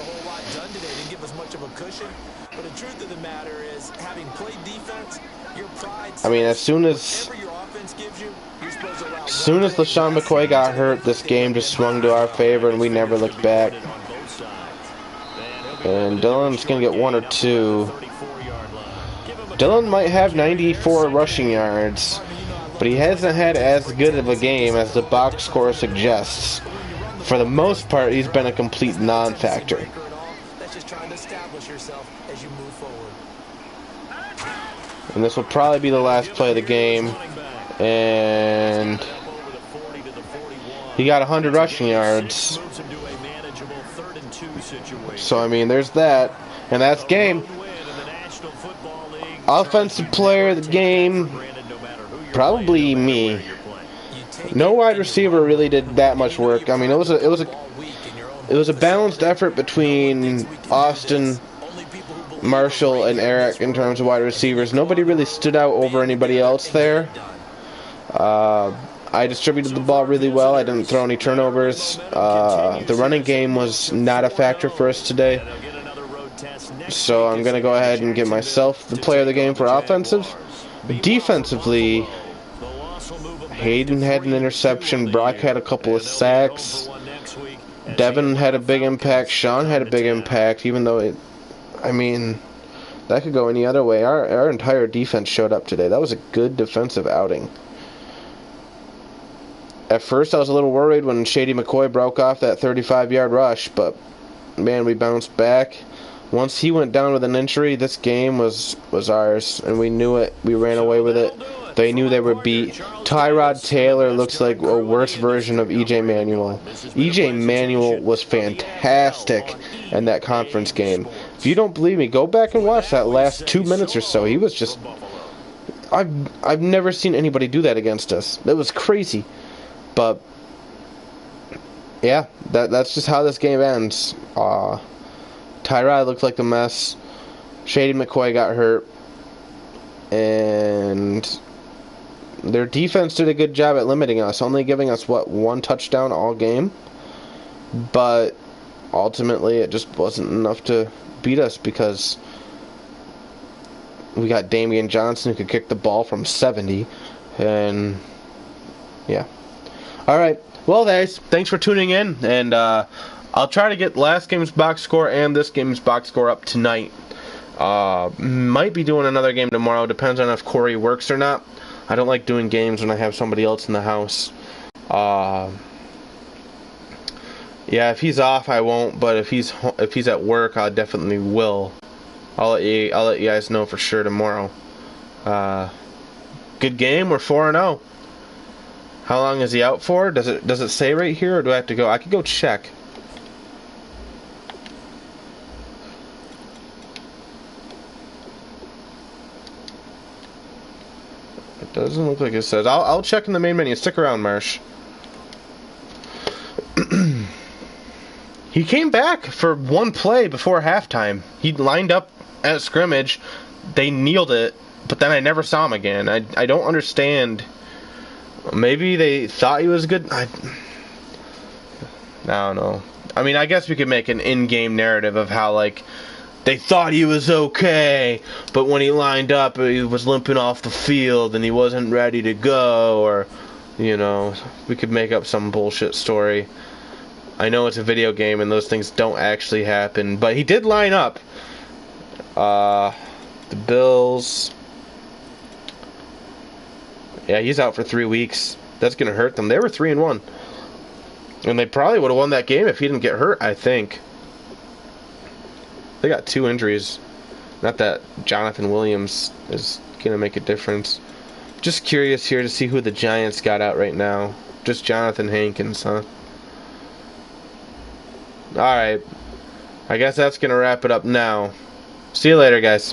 I mean, as soon as LaShawn McCoy got hurt, this game just swung to our favor, and we never looked back. And Dylan's going to get 1 or 2. Dylan might have 94 rushing yards, but he hasn't had as good of a game as the box score suggests. For the most part, he's been a complete non-factor. And this will probably be the last play of the game. And he got 100 rushing yards. situation. So, I mean, there's that. And that's game. Offensive player of the game, probably me. No wide receiver really did that much work. I mean, it was a balanced effort between Austin, Marshall, and Eric in terms of wide receivers. Nobody really stood out over anybody else there. I distributed the ball really well. I didn't throw any turnovers. The running game was not a factor for us today. So I'm going to go ahead and give myself the player of the game for offensive. Defensively, Hayden had an interception. Brock had a couple of sacks. Devin had a big impact. Sean had a big impact, even though I mean, that could go any other way. Our entire defense showed up today. That was a good defensive outing. At first, I was a little worried when Shady McCoy broke off that 35-yard rush, but, man, we bounced back. Once he went down with an injury, this game was ours, and we knew it. We ran away with it. They knew they were beat. Tyrod Taylor looks like a worse version of E.J. Manuel. E.J. Manuel was fantastic in that conference game. If you don't believe me, go back and watch that last 2 minutes or so. He was just... I've never seen anybody do that against us. It was crazy. But, yeah, that's just how this game ends. Tyrod looked like a mess. Shady McCoy got hurt. And their defense did a good job at limiting us, only giving us, one touchdown all game? But ultimately, it just wasn't enough to beat us because we got Damian Johnson who could kick the ball from 70. And, yeah. Alright, well guys, thanks for tuning in, and I'll try to get last game's box score and this game's box score up tonight. Might be doing another game tomorrow, depends on if Corey works or not. I don't like doing games when I have somebody else in the house. Yeah, if he's off I won't, but if he's at work I definitely will. I'll let you guys know for sure tomorrow. Good game, we're 4-0. How long is he out for? Does it say right here, or do I have to go? I could go check. It doesn't look like it says. I'll check in the main menu. Stick around, Marsh. He came back for one play before halftime. He lined up at scrimmage. They kneeled it, but then I never saw him again. I don't understand. Maybe they thought he was good. I don't know. I mean, I guess we could make an in-game narrative of how, like, they thought he was okay, but when he lined up, he was limping off the field and he wasn't ready to go, or, you know, we could make up some bullshit story. I know it's a video game and those things don't actually happen, but he did line up. The Bills... Yeah, he's out for 3 weeks. That's going to hurt them. They were 3-1. And they probably would have won that game if he didn't get hurt, I think. They got 2 injuries. Not that Jonathan Williams is going to make a difference. Just curious here to see who the Giants got out right now. Just Jonathan Hankins, huh? Alright. I guess that's going to wrap it up now. See you later, guys.